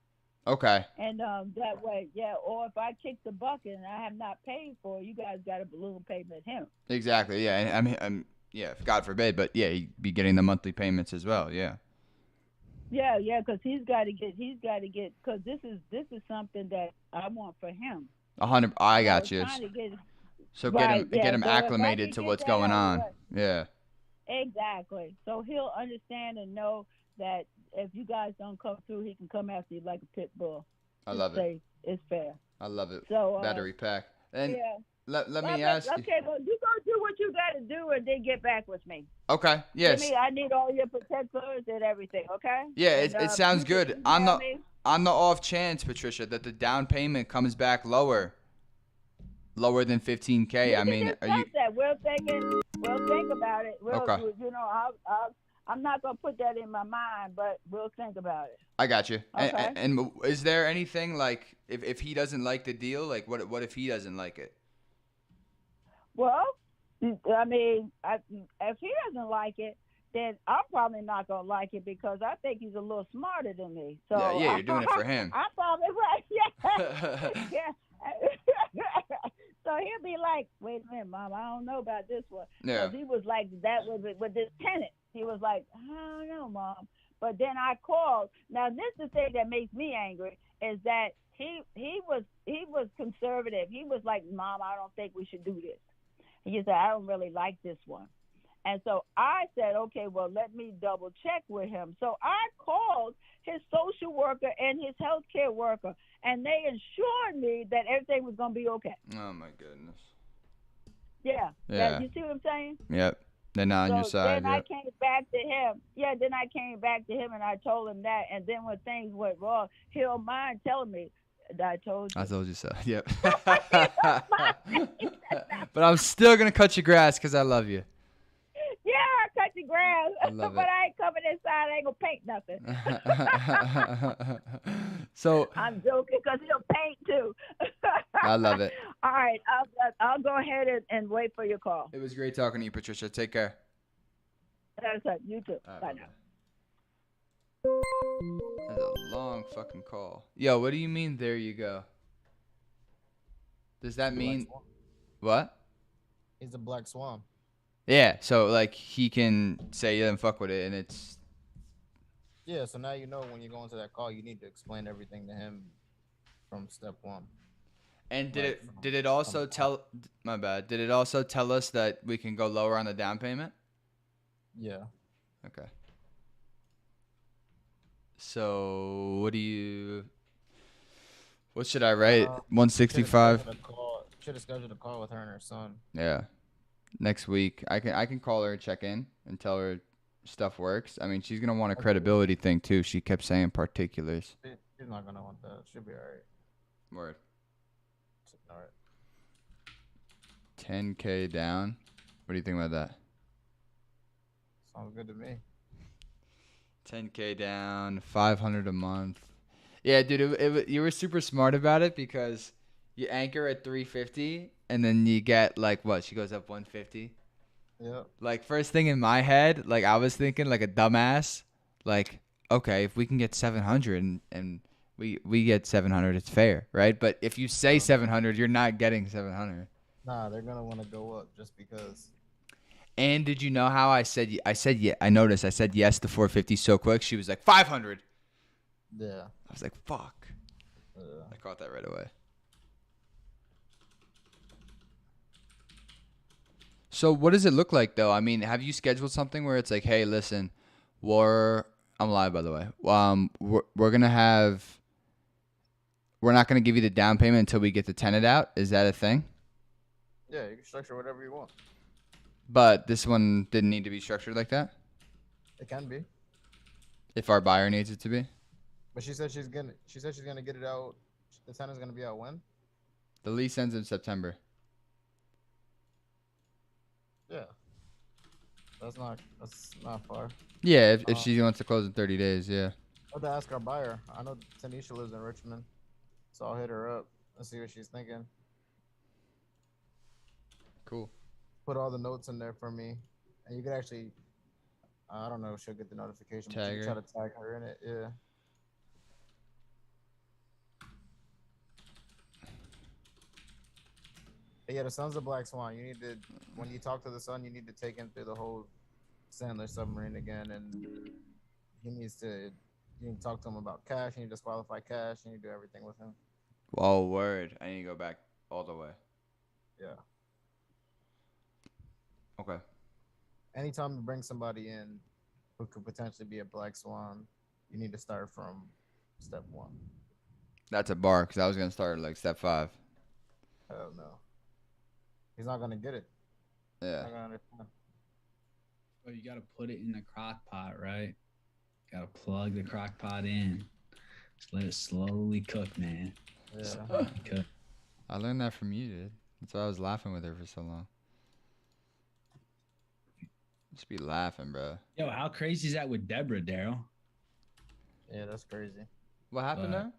Okay. And that way, yeah. Or if I kick the bucket and I have not paid for it, you guys got a balloon payment him. Exactly. Yeah. And I mean, yeah. God forbid, but yeah, he'd be getting the monthly payments as well. Yeah. Yeah, because he's got to get because this is something that I want for him. 100. I got you. So Right, get him so if I acclimated could to get what's that going out on. of the way. Yeah. Exactly. So he'll understand and know that if you guys don't come through, he can come after you like a pit bull. I love it. Safe. It's fair. I love it. So Battery pack. And yeah. let me ask you. Okay, well, you go do what you got to do and then get back with me. Okay. Yes. I need all your particulars and everything. Okay. Yeah. And, It sounds you good. can On email the me. on the off chance, Patricia, that the down payment comes back lower than 15K. I mean, are you? That. We'll think about it. Okay. I'm not gonna put that in my mind, but we'll think about it. I got you. Okay. And is there anything like if he doesn't like the deal, like what if he doesn't like it? Well, I mean, if he doesn't like it, then I'm probably not gonna like it because I think he's a little smarter than me. So Yeah, you're doing it for him. I'm probably right. Yeah. Yeah. So he'll be like, "Wait a minute, Mom, I don't know about this one." Yeah. Because he was like that with this tenant. He was like, "I don't know, Mom." But then I called. Now this is the thing that makes me angry is that he was conservative. He was like, "Mom, I don't think we should do this." He said, "I don't really like this one." And so I said, okay, well, let me double check with him. So I called his social worker and his healthcare worker, and they assured me that everything was going to be okay. Oh, my goodness. Yeah. Yeah. You see what I'm saying? Yep. They're not on your side. Then I came back to him. Yeah, then I came back to him, and I told him that. And then when things went wrong, he don't mind telling me that I told you. I told you so. Yep. But I'm still going to cut your grass because I love you. Yeah, I cut your grass, I love but it. I ain't coming inside. I ain't gonna paint nothing. So I'm joking because he'll paint too. I love it. All right, I'll go ahead and wait for your call. It was great talking to you, Patricia. Take care. That's it. You too. All right, Bye bye-bye. now. That's a long fucking call. Yo, what do you mean? There you go. Does that mean what? He's a black swan. Yeah, so like he can say yeah and fuck with it, and it's Yeah, so now you know when you go into that call, you need to explain everything to him from step one. And did Right, it also tell my bad? Did it also tell us that we can go lower on the down payment? Yeah. Okay. So what should I write? 165. Should have scheduled a call with her and her son. Yeah. next week. I can call her and check in and tell her stuff works. I mean, she's gonna want a Okay. credibility thing too. She kept saying particulars. She's not gonna want that. She'll be alright. Word. Just ignore it. 10K down. What do you think about that? Sounds good to me. 10K down, 500 a month. Yeah, dude, you were super smart about it because you anchor at 350 and then you get like what? She goes up 150. Yeah. Like first thing in my head, like I was thinking like a dumbass, like okay, if we can get 700 and we get 700, it's fair, right? But if you say 700, you're not getting 700. Nah, they're gonna want to go up just because. And did you know how I said yeah, I noticed I said yes to 450 so quick. She was like 500. Yeah. I was like, fuck. Yeah. I caught that right away. So what does it look like though? I mean, have you scheduled something where it's like, hey, listen, I'm live by the way. We're not gonna give you the down payment until we get the tenant out. Is that a thing? Yeah, you can structure whatever you want. But this one didn't need to be structured like that. It can be. If our buyer needs it to be. But she said she's gonna get it out. The tenant's gonna be out when? The lease ends in September. Yeah. That's not far. Yeah, if she wants to close in 30 days, yeah. I have to ask our buyer. I know Tanisha lives in Richmond, so I'll hit her up and see what she's thinking. Cool. Put all the notes in there for me, and you could actually, I don't know if she'll get the notification, but you Tag can her. try to tag her in it. Yeah. But yeah, the son's a black swan. You need to, when you talk to the son, you need to take him through the whole Sandler submarine again, and he needs to. You need to talk to him about cash. You need to disqualify cash. You need to do everything with him. Oh, word. I need to go back all the way. Yeah. Okay. Anytime you bring somebody in who could potentially be a black swan, you need to start from step one. That's a bar because I was going to start at like step 5. Hell no. He's not gonna get it. Yeah. Not gonna understand. Oh, you gotta put it in the crock pot, right? Gotta plug the crock pot in. Just let it slowly cook, man. Yeah. Slowly cook. I learned that from you, dude. That's why I was laughing with her for so long. Just be laughing, bro. Yo, how crazy is that with Deborah, Daryl? Yeah, that's crazy. What happened there?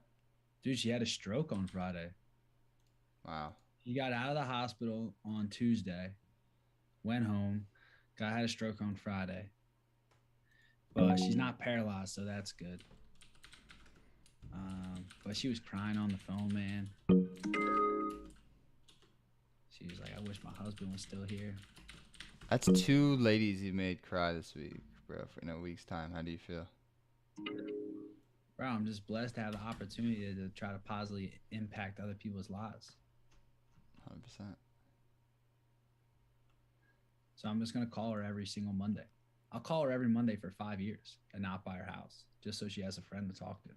Dude, she had a stroke on Friday. Wow. She got out of the hospital on Tuesday, went home, had a stroke on Friday. But she's not paralyzed, so that's good. But she was crying on the phone, man. She was like, I wish my husband was still here. That's 2 ladies you made cry this week, bro, in a week's time. How do you feel? Bro, I'm just blessed to have the opportunity to try to positively impact other people's lives. 100%. So I'm just going to call her every single Monday. I'll call her every Monday for 5 years and not by her house, just so she has a friend to talk to.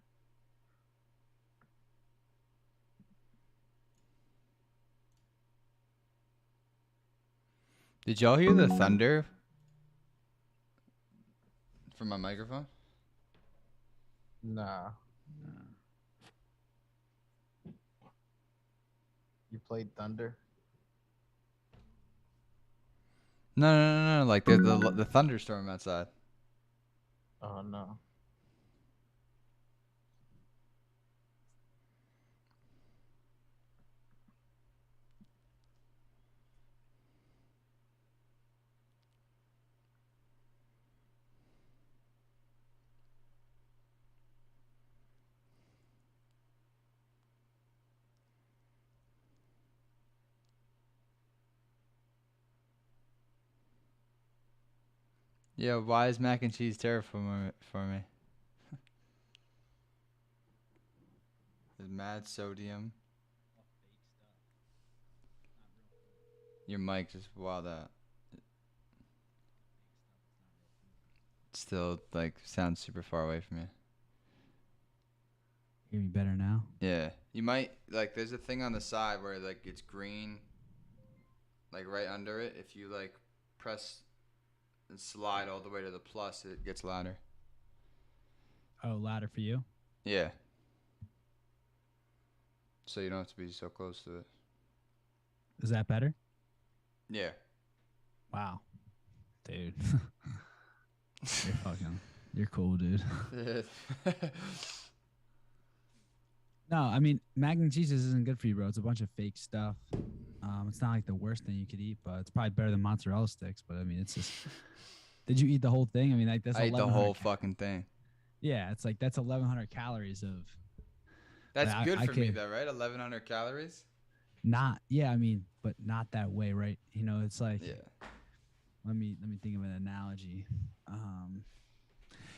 Did y'all hear the thunder from my microphone? Nah. You played Thunder? No. Like the thunderstorm outside. Oh no. Yeah, why is mac and cheese terrible for me? There's mad sodium. Your mic just wild out. Still, like, sounds super far away from you. Hear me better now? Yeah. You might, like, there's a thing on the side where, like, it's green. like right under it. If you like press and slide all the way to the plus, it gets louder. Oh, louder for you? Yeah. So you don't have to be so close to it. Is that better? Yeah. Wow. Dude. You're cool, dude. No, I mean, mac and cheese isn't good for you, bro. It's a bunch of fake stuff. It's not like the worst thing you could eat, but it's probably better than mozzarella sticks. But I mean, it's just. Did you eat the whole thing? I mean, like that's I ate the 1,100 whole fucking thing. Yeah, it's like that's 1,100 calories of. That's I- good I for me could- though, right? 1,100 calories. Not, yeah, I mean, but not that way, right? You know, it's like. Yeah. Let me think of an analogy.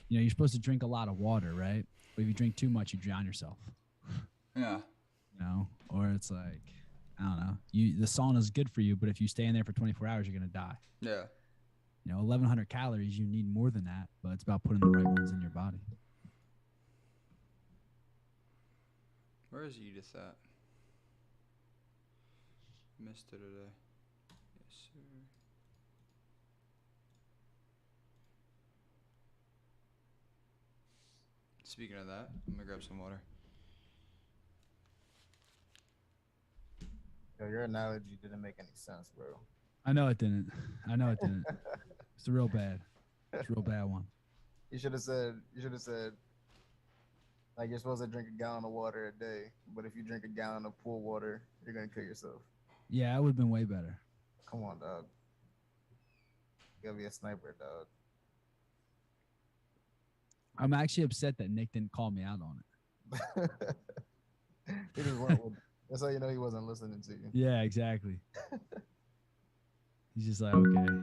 You're supposed to drink a lot of water, right? But if you drink too much, you drown yourself. Yeah. Or it's like, I don't know. The sauna is good for you, but if you stay in there for 24 hours, you're gonna die. Yeah. 1,100 calories. You need more than that, but it's about putting the right ones in your body. Where is Edith at? Missed her today. Yes, sir. Speaking of that, I'm gonna grab some water. Yo, your analogy didn't make any sense, bro. I know it didn't. It's real bad. It's a real bad one. You should have said, like you're supposed to drink a gallon of water a day, but if you drink a gallon of pool water, you're gonna kill yourself. Yeah, it would have been way better. Come on, dog. You gotta be a sniper, dog. I'm actually upset that Nick didn't call me out on it. He just went with, that's how you know he wasn't listening to you. Yeah, exactly. He's just like, okay.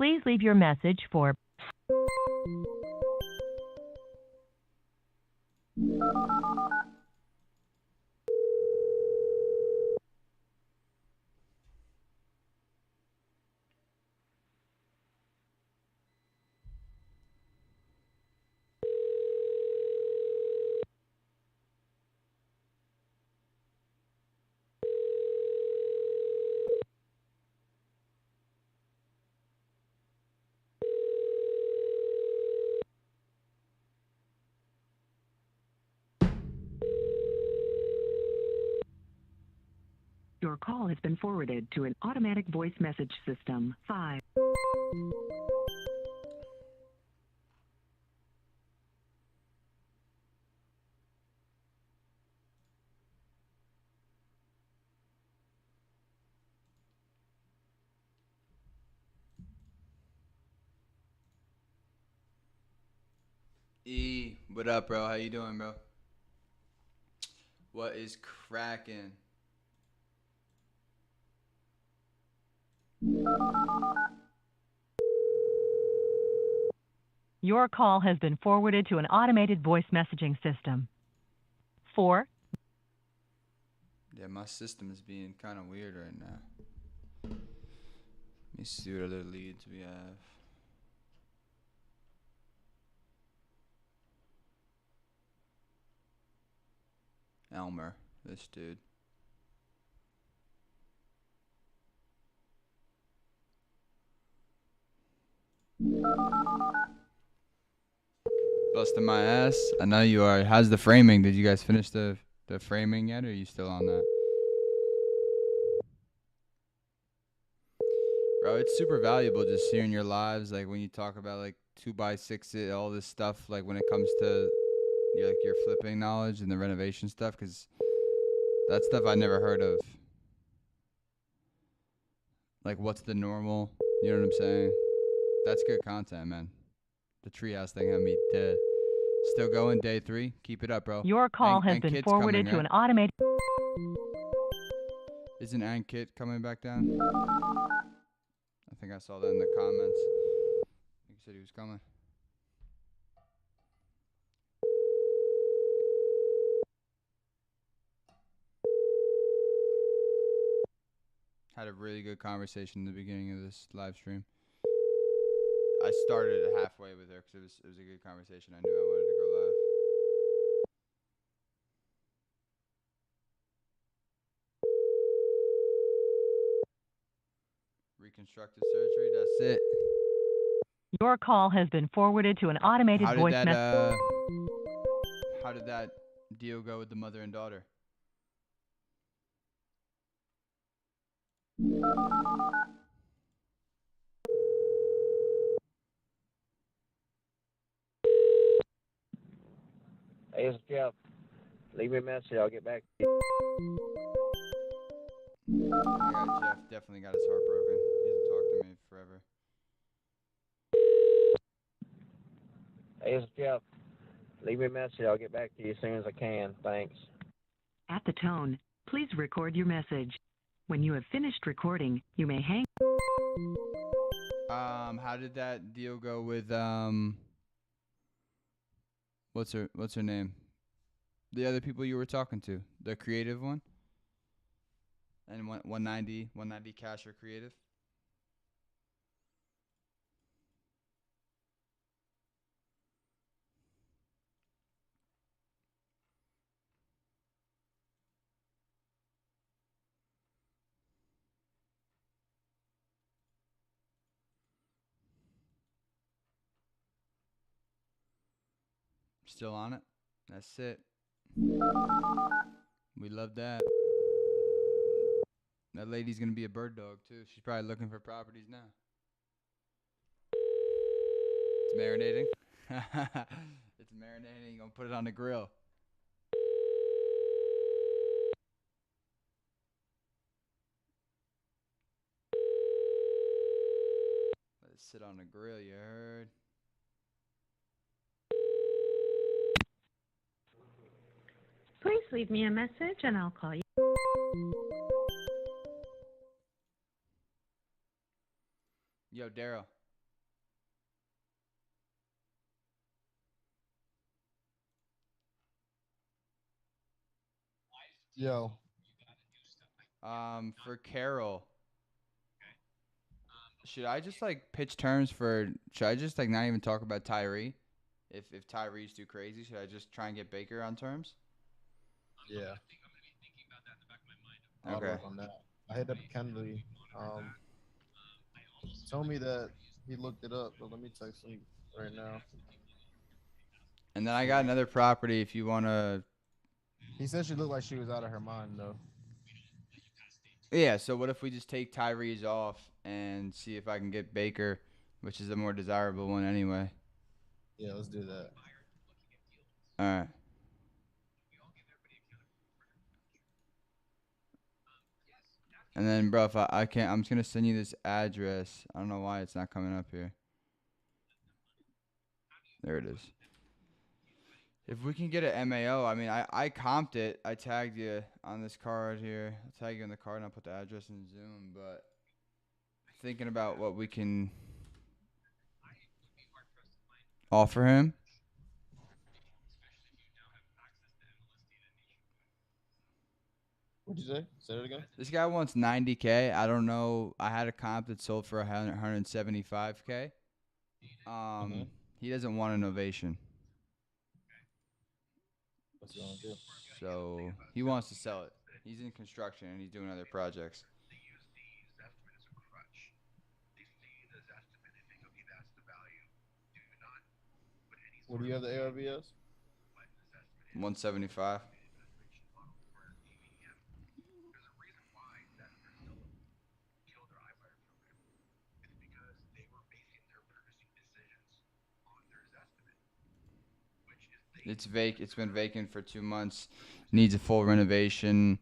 Please leave your message for Your call has been forwarded to an automatic voice message system. 5. E, what up, bro? How you doing, bro? What is cracking? Your call has been forwarded to an automated voice messaging system. 4. Yeah, my system is being kind of weird right now. Let me see what other leads we have. Elmer, this dude. Busting my ass. I know you are. How's the framing? Did you guys finish the framing yet, or are you still on that? Bro, it's super valuable just hearing your lives, like when you talk about like 2x6, all this stuff, like when it comes to your flipping knowledge and the renovation stuff, because that stuff I never heard of. Like, what's the normal? You know what I'm saying? That's good content, man. The treehouse thing had me dead. Still going, day 3. Keep it up, bro. Your call has been Kit's forwarded coming, to right? an automated. Isn't Ann Kit coming back down? I think I saw that in the comments. I think he said he was coming. Had a really good conversation in the beginning of this live stream. I started it halfway with her because it was a good conversation. I knew I wanted to go live. Reconstructive surgery, that's it. Your call has been forwarded to an automated How voice did message. how did that deal go with the mother and daughter? Hey, it's Jeff. Leave me a message. I'll get back to you. I got Jeff. Definitely got his heart broken. He hasn't talked to me forever. Hey, it's Jeff. Leave me a message. I'll get back to you as soon as I can. Thanks. At the tone, please record your message. When you have finished recording, you may hang. How did that deal go with what's her name? The other people you were talking to, the creative one, and 190 cash or creative. Still on it. That's it. We love that. That lady's gonna be a bird dog too. She's probably looking for properties now. It's marinating. It's marinating. Gonna put it on the grill. Let it sit on the grill. You heard? Please leave me a message and I'll call you. Yo, Daryl. Yo. For Carol. Should I just like pitch terms for? Should I just like not even talk about Tyree? If Tyree's too crazy, should I just try and get Baker on terms? Yeah. I'll Okay. work on that. I hit up Kenley. Told me that he looked it up, but let me text him right now. And then I got another property if you want to. He said she looked like she was out of her mind, though. Yeah, so what if we just take Tyree's off and see if I can get Baker, which is the more desirable one anyway. Yeah, let's do that. All right. And then, bro, if I can't, I'm just going to send you this address. I don't know why it's not coming up here. There it is. If we can get an MAO, I mean, I comped it. I tagged you on this card here. I'll tag you on the card and I'll put the address in Zoom. But thinking about what we can offer him. What'd you say? Say it again. This guy wants 90K. I don't know. I had a comp that sold for 175K. He doesn't want an ovation. What's he gonna do? So he wants to sell it. He's in construction and he's doing other projects. What do you have the ARVS? 175. It's It's been vacant for 2 months. Needs a full renovation.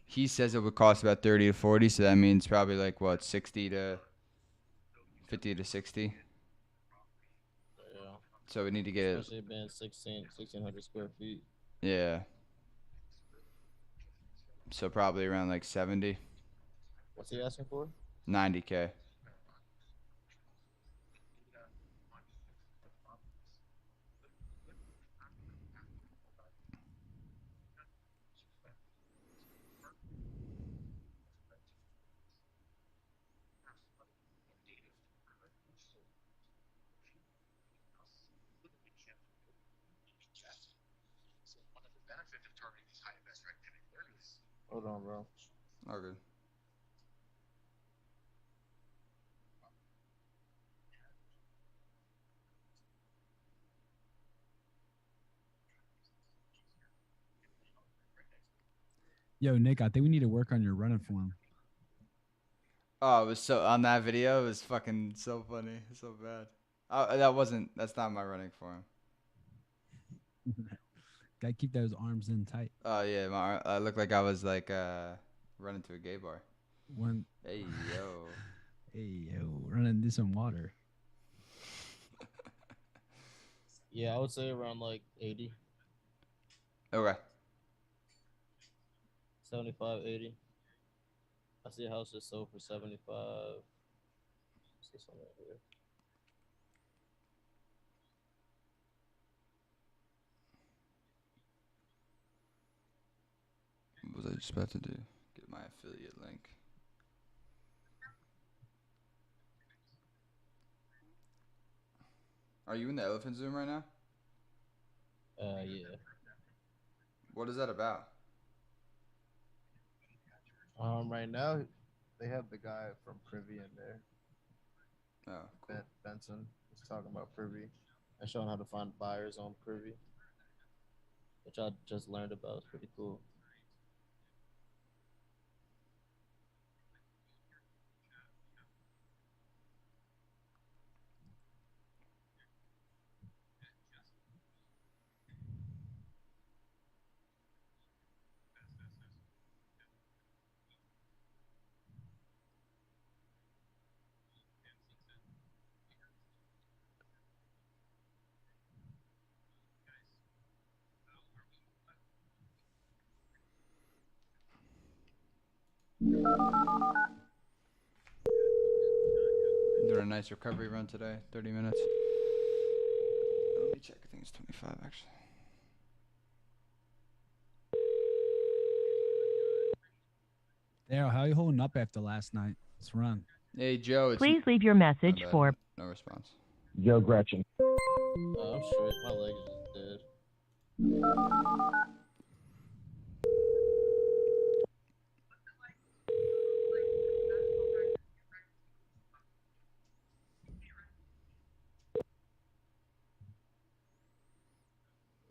He says it would cost about 30 to 40, so that means probably like what, 60 to 50 to 60. Yeah. So we need to get it. Especially being 1,600 square feet. Yeah. So probably around like 70, What's he asking for? 90K. Hold on, bro. Oh, good. Yo, Nick, I think we need to work on your running form. Oh, it was so on that video. It was fucking so funny, so bad. That's not my running form. Gotta keep those arms in tight. Oh yeah, I looked like I was like running to a gay bar. One, Hey yo. hey, yo, run into some water. Yeah, I would say around like 80, Okay. 75, 80. I see a house just sold for 75. What's this one right here? What was I just about to do? Get my affiliate link. Are you in the Elephant Zoom right now? Yeah. What is that about? Right now, they have the guy from Privy in there, Oh, cool. Benson. He's talking about Privy and showing how to find buyers on Privy, which I just learned about. It's pretty cool. Doing a nice recovery run today. 30 minutes. Let me check. I think it's 25 actually. Daryl, how are you holding up after last night's run? Hey Joe, it's Please leave your my message bad. for No response. Joe Gretchen. I'm straight. My leg is dead.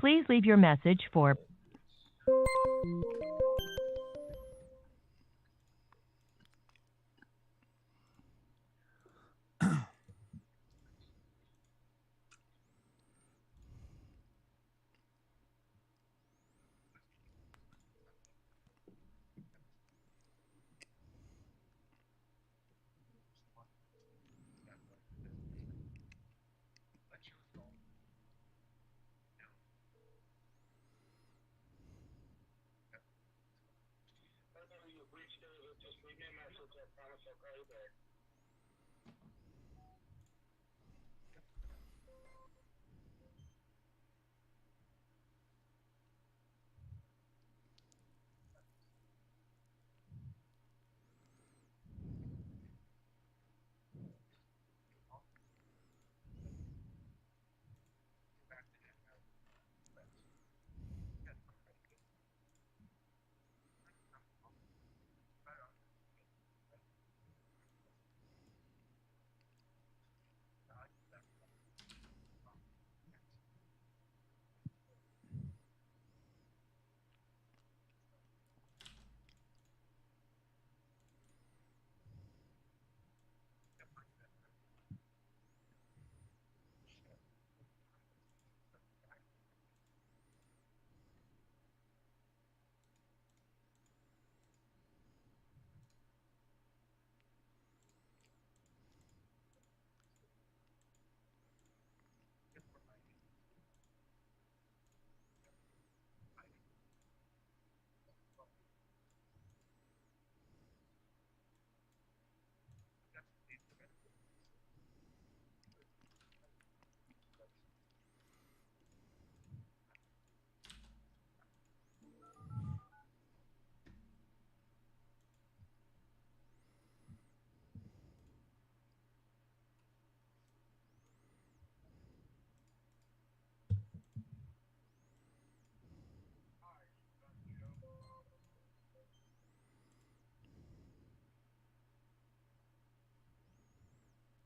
Please leave your message for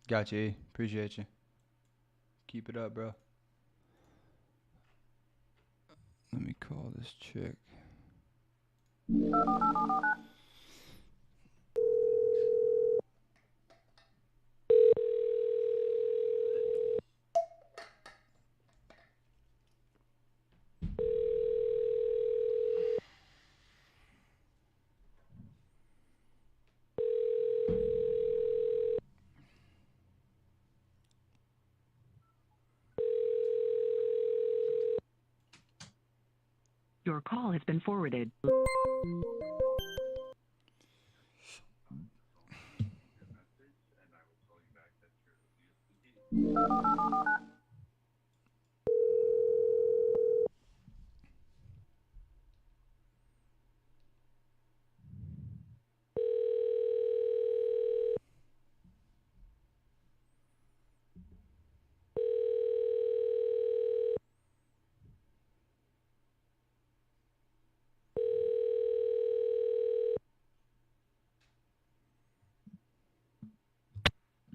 Gotcha. E. Appreciate you. Keep it up, bro. Let me call this chick. your call has been forwarded.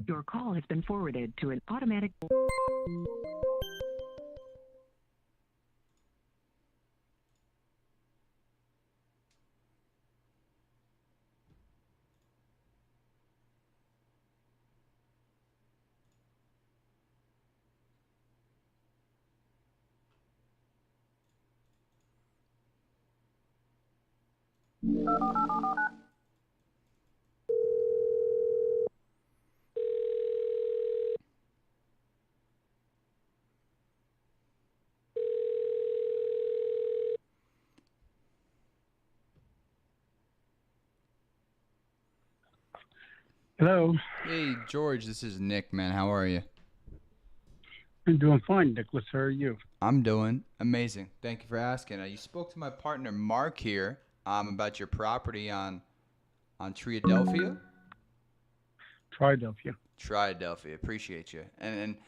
Your call has been forwarded to an automatic. Hello. Hey, George, this is Nick, man. How are you? I'm doing fine, Nicholas. How are you? I'm doing amazing. Thank you for asking. You spoke to my partner Mark here about your property on Triadelphia. Triadelphia. Triadelphia. Appreciate you. And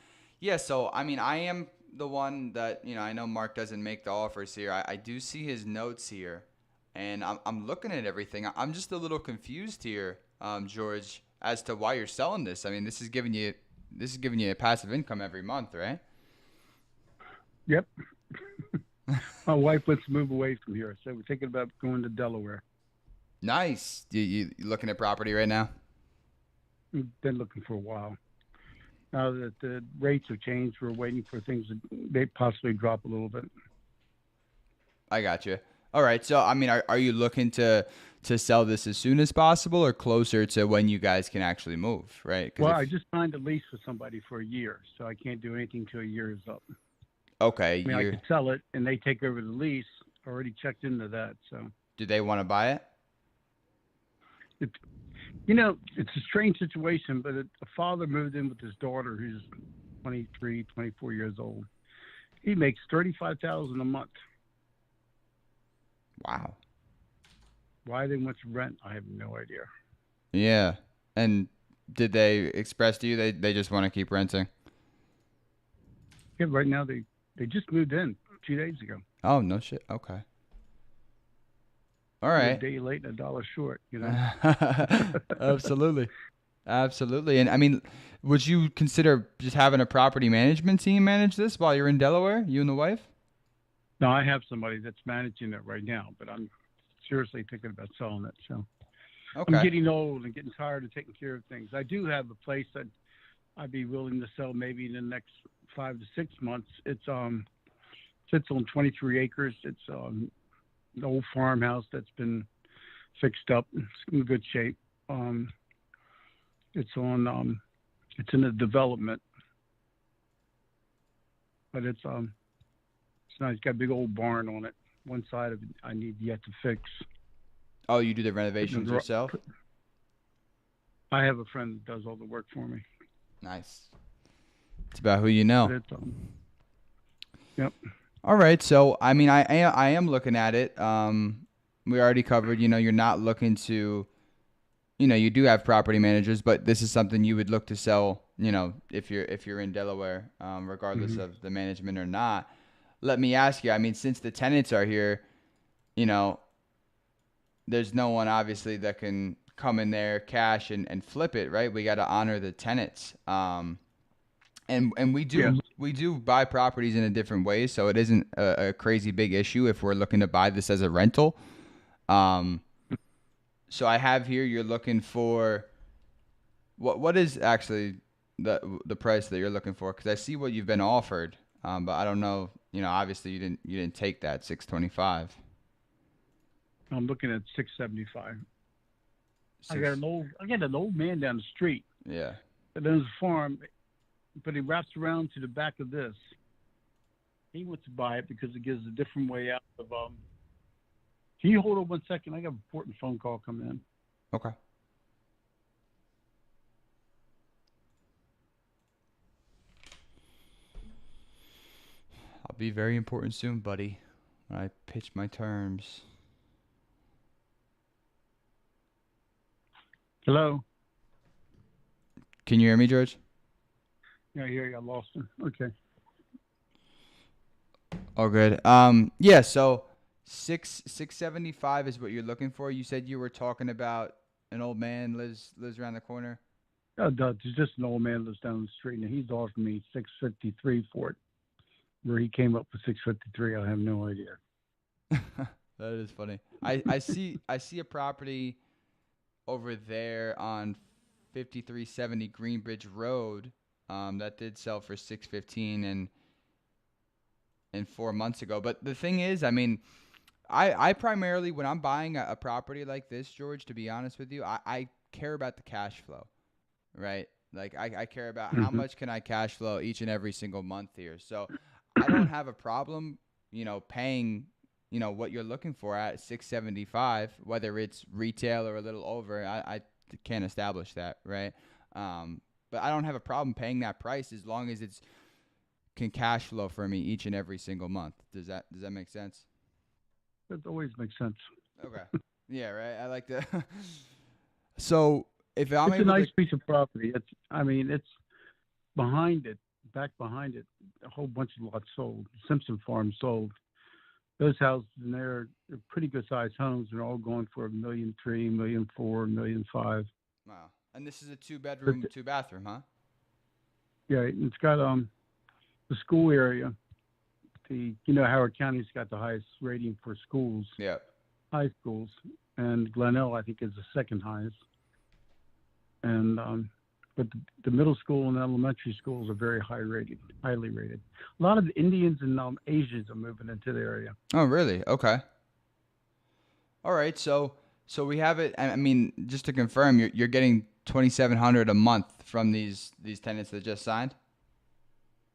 yeah, so I mean, I am the one that I know Mark doesn't make the offers here. I do see his notes here, and I'm looking at everything. I'm just a little confused here, George, as to why you're selling this. I mean, this is giving you a passive income every month, right? Yep. My wife wants to move away from here, so we're thinking about going to Delaware. Nice. You looking at property right now? We've been looking for a while. Now that the rates have changed, we're waiting for things to they possibly drop a little bit. I got you. All right. So, I mean, are you looking to sell this as soon as possible or closer to when you guys can actually move, right? Well, I just signed a lease with somebody for a year, so I can't do anything till a year is up. Okay. I mean, I could sell it, and they take over the lease. I already checked into that, so. Do they want to buy it? It's a strange situation, but a father moved in with his daughter who's 23, 24 years old. He makes $35,000 a month. Wow. Why they want to rent, I have no idea. Yeah. And did they express to you they just want to keep renting? Yeah, right now they just moved in 2 days ago. Oh, no shit. Okay. All right. A day late and a dollar short, Absolutely. Absolutely. And I mean, would you consider just having a property management team manage this while you're in Delaware, you and the wife? No, I have somebody that's managing it right now, but I'm seriously thinking about selling it. So Okay. I'm getting old and getting tired of taking care of things. I do have a place that I'd be willing to sell maybe in the next 5 to 6 months. It's sits on 23 acres. It's an old farmhouse that's been fixed up. It's in good shape. It's in a development, but it's nice. It's got a big old barn on it. One side of it I need yet to fix. Oh, you do the renovations yourself? I have a friend that does all the work for me. Nice. It's about who you know. But yep. All right. So, I mean, I am looking at it. We already covered, you're not looking to, you do have property managers, but this is something you would look to sell, if you're in Delaware, regardless of the management or not. Let me ask you, I mean, since the tenants are here, there's no one obviously that can come in there, cash and flip it, right? We got to honor the tenants. And we do buy properties in a different way, so it isn't a crazy big issue if we're looking to buy this as a rental. So I have here you're looking for what is actually the price that you're looking for? Because I see what you've been offered, but I don't know. Obviously you didn't take that $625. I'm looking at $675. I got an old man down the street. Yeah. That owns a farm, but he wraps around to the back of this. He wants to buy it because it gives a different way out of. Can you hold on 1 second? I got an important phone call coming in. Okay. I'll be very important soon, buddy, when I pitch my terms. Hello. Can you hear me, George? Yeah, I hear you. I lost him. Okay. Oh, good. Yeah. So 675 is what you're looking for. You said you were talking about an old man lives around the corner. Oh, there's just an old man lives down the street, and he's offered me 653 for it. Where he came up with 653, I have no idea. That is funny. I see a property over there on 5370 Greenbridge Road that did sell for 615 and 4 months ago. But the thing is, I mean, I primarily, when I'm buying a property like this, George, to be honest with you, I care about the cash flow, right? Like I care about how much can I cash flow each and every single month here. So I don't have a problem, paying, what you're looking for at 675, whether it's retail or a little over. I can't establish that, right? But I don't have a problem paying that price as long as it's can cash flow for me each and every single month. Does that make sense? That always makes sense. Okay. Yeah, right. I like that. So if I'm It's a able nice to, piece of property. It's behind it, back behind it, a whole bunch of lots sold. Simpson Farm sold. Those houses in there are pretty good sized homes. They're all going for $1.3 million, $1.4 million, $1.5 million. wow. And this is a 2-bedroom, 2-bathroom, huh? Yeah, it's got the school area. Howard County's got the highest rating for schools, Yeah. high schools, and Glenelg I think is the second highest. And but the middle school and elementary schools are very highly rated. A lot of the Indians and Asians are moving into the area. Oh, really? Okay. All right. So we have it. I mean, just to confirm, you're getting $2,700 a month from these tenants that just signed.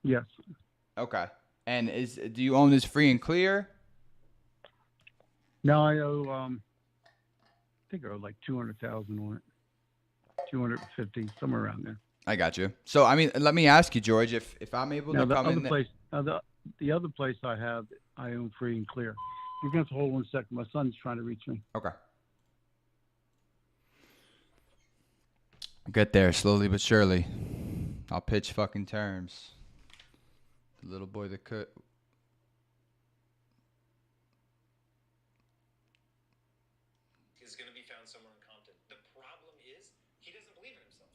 Yes. Okay. And do you own this free and clear? Now I owe I think I owe like 200,000 on it. 250, somewhere around there. I got you. So I mean, let me ask you, George, if I'm able Now to the come other in. place, the other place I have, I own free and clear. You're going to have to hold 1 second. My son's trying to reach me. Okay. Get there slowly but surely. I'll pitch fucking terms. The little boy that could. Is going to be found somewhere in Compton. The problem is he doesn't believe in himself,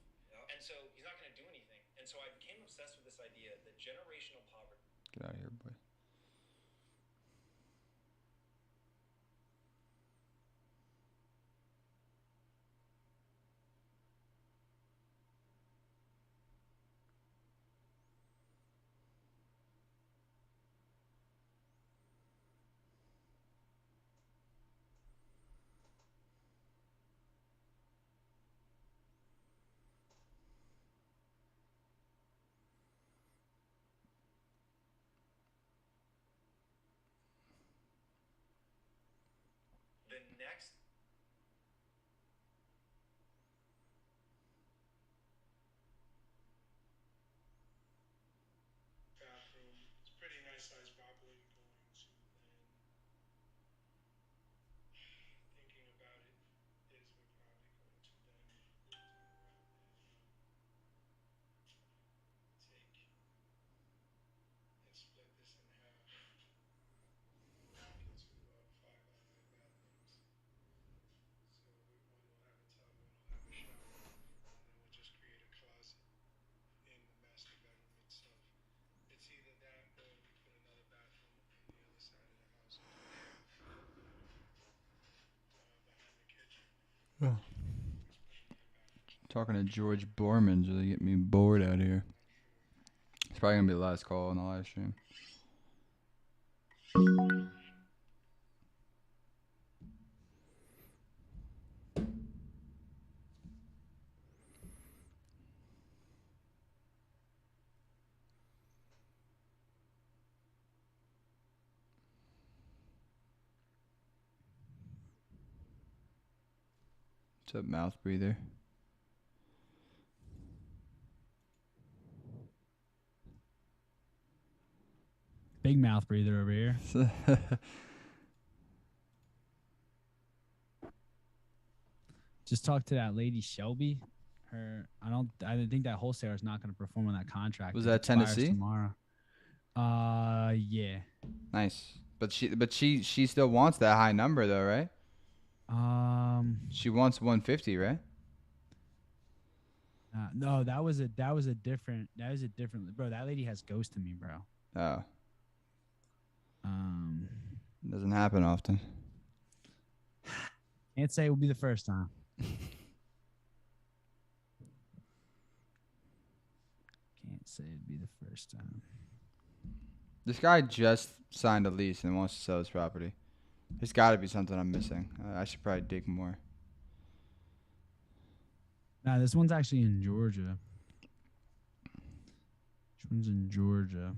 and so he's not going to do anything. And so I became obsessed with this idea that generational poverty. Get out of here, boy. The next bathroom. It's a pretty nice sized property going to then thinking about it is we're probably going to then turn around and take and split this in half, make it to 5 by 9 bathrooms. So one will have a tub, one will have a shower, and then we'll just create a closet in the master bedroom itself. It's either that or we put another bathroom on the other side of the house, behind the kitchen. Oh. Talking to George Borman's really get me bored out here. It's probably gonna be the last call on the live stream. What's up, mouth breather? Big mouth breather over here. Just talked to that lady Shelby. I didn't think that wholesaler is not going to perform on that contract. Was It that expires Tennessee? tomorrow? Yeah. Nice. But she still wants that high number though, right? She wants 150, right? No, that was a different bro. That lady has ghosted me, bro. Oh. Doesn't happen often. Can't say it will be the first time. Can't say it'd be the first time. This guy just signed a lease and wants to sell his property. There's got to be something I'm missing. I should probably dig more. Nah, this one's actually in Georgia. Which one's in Georgia?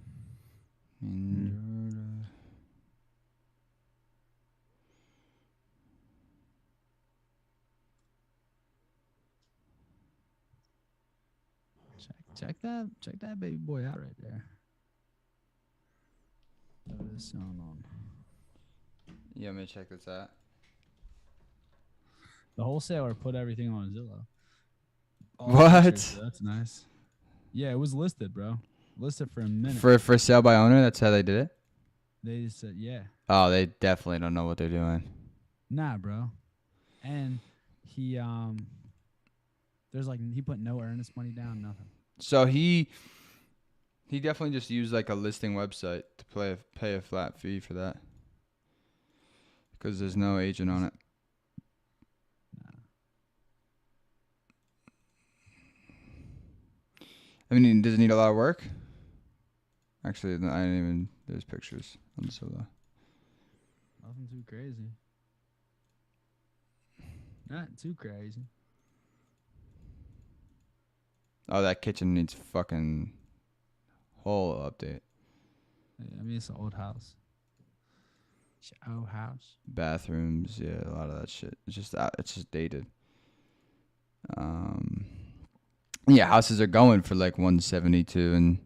Check that baby boy out right there. What is going on? Yeah, let me check this out. The wholesaler put everything on Zillow. What? Pictures, that's nice. Yeah, it was listed, bro. Listed for a minute. For sale by owner, that's how they did it? They just said, yeah. Oh, they definitely don't know what they're doing. Nah, bro. And he he put no earnest money down, nothing. So he definitely just used like a listing website to pay a flat fee for that. Because there's no agent on it. I mean, does it need a lot of work? Actually, I didn't even. There's pictures on the Zillow. Nothing too crazy. Not too crazy. Oh, that kitchen needs fucking whole update. Yeah, I mean, it's an old house. It's an old house. Bathrooms, yeah, a lot of that shit. It's just dated. Yeah, houses are going for like 172 and.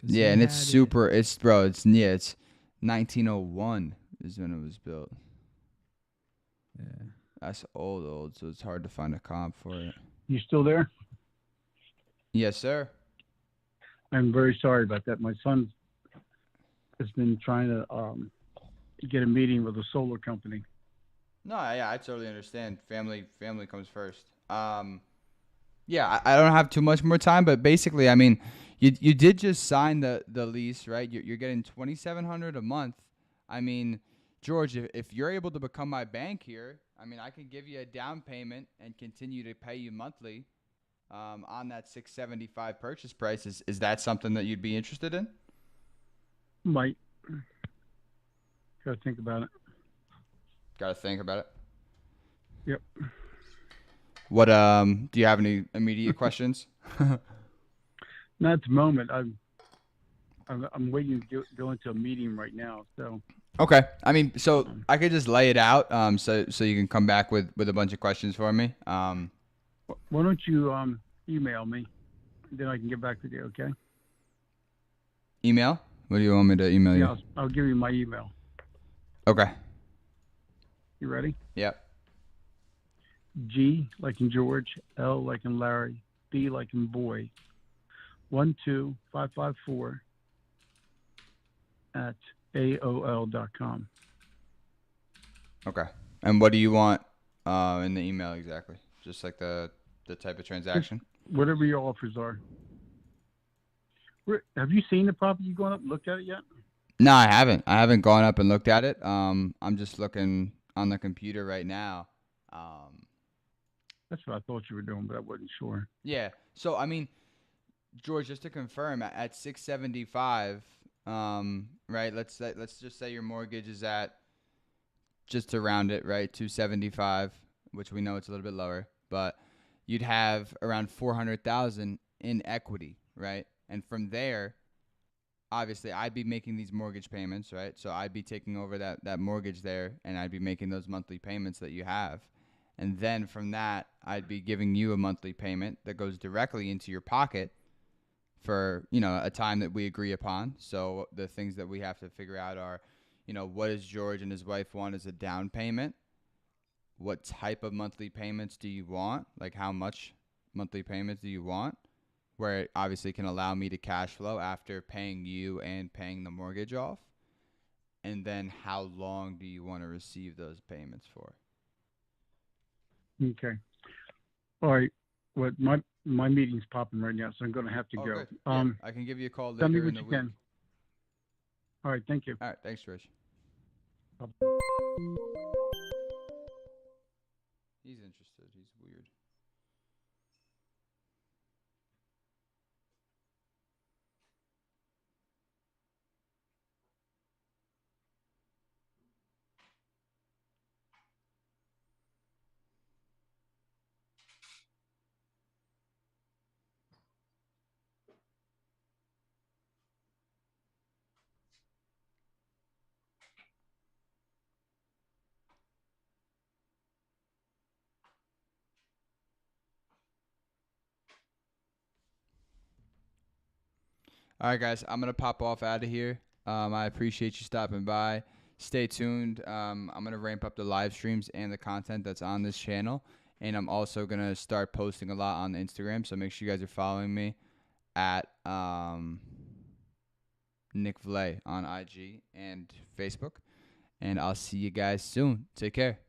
Yeah, and it's super. It's 1901 is when it was built. Yeah, that's old, so it's hard to find a comp for it. You still there? Yes, sir. I'm very sorry about that. My son has been trying to get a meeting with a solar company. No, yeah, I totally understand. Family comes first. Yeah, I don't have too much more time, but basically, I mean, you did just sign the lease, right? You're getting $2,700 a month. I mean, George, if you're able to become my bank here, I mean, I can give you a down payment and continue to pay you monthly on that $675 purchase price. Is that something that you'd be interested in? Might. Gotta think about it. Gotta think about it. Yep. What do you have any immediate questions? Not at the moment. I'm waiting to go into a meeting right now. So. Okay. I mean, so I could just lay it out so you can come back with a bunch of questions for me. Why don't you email me, then I can get back with you. Okay. Email? What do you want me to email you? Yeah, I'll give you my email. Okay. You ready? Yep. G like in George, L like in Larry, B like in boy, 12554 at AOL.com. Okay. And what do you want in the email exactly? Just like the type of transaction? Whatever your offers are. Have you seen the property? You gone up and looked at it yet? No, I haven't. I haven't gone up and looked at it. I'm just looking on the computer right now. That's what I thought you were doing, but I wasn't sure. Yeah. So I mean, George, just to confirm, at 675, right? Let's just say your mortgage is at, just to round it, right, 275, which we know it's a little bit lower, but you'd have around 400,000 in equity, right? And from there, obviously I'd be making these mortgage payments, right? So I'd be taking over that mortgage there, and I'd be making those monthly payments that you have. And then from that, I'd be giving you a monthly payment that goes directly into your pocket for, a time that we agree upon. So the things that we have to figure out are, what does George and his wife want as a down payment? What type of monthly payments do you want? Like how much monthly payments do you want? Where it obviously can allow me to cash flow after paying you and paying the mortgage off. And then how long do you want to receive those payments for? Okay. All right. What my meeting's popping right now, so I'm going to have to go. Good. Yeah, I can give you a call Tell me later what in the you week. can. All right. Thank you. All right. Thanks, George. He's interested. He's weird. All right, guys. I'm going to pop off out of here. I appreciate you stopping by. Stay tuned. I'm going to ramp up the live streams and the content that's on this channel. And I'm also going to start posting a lot on Instagram. So make sure you guys are following me at Nick Vlay on IG and Facebook. And I'll see you guys soon. Take care.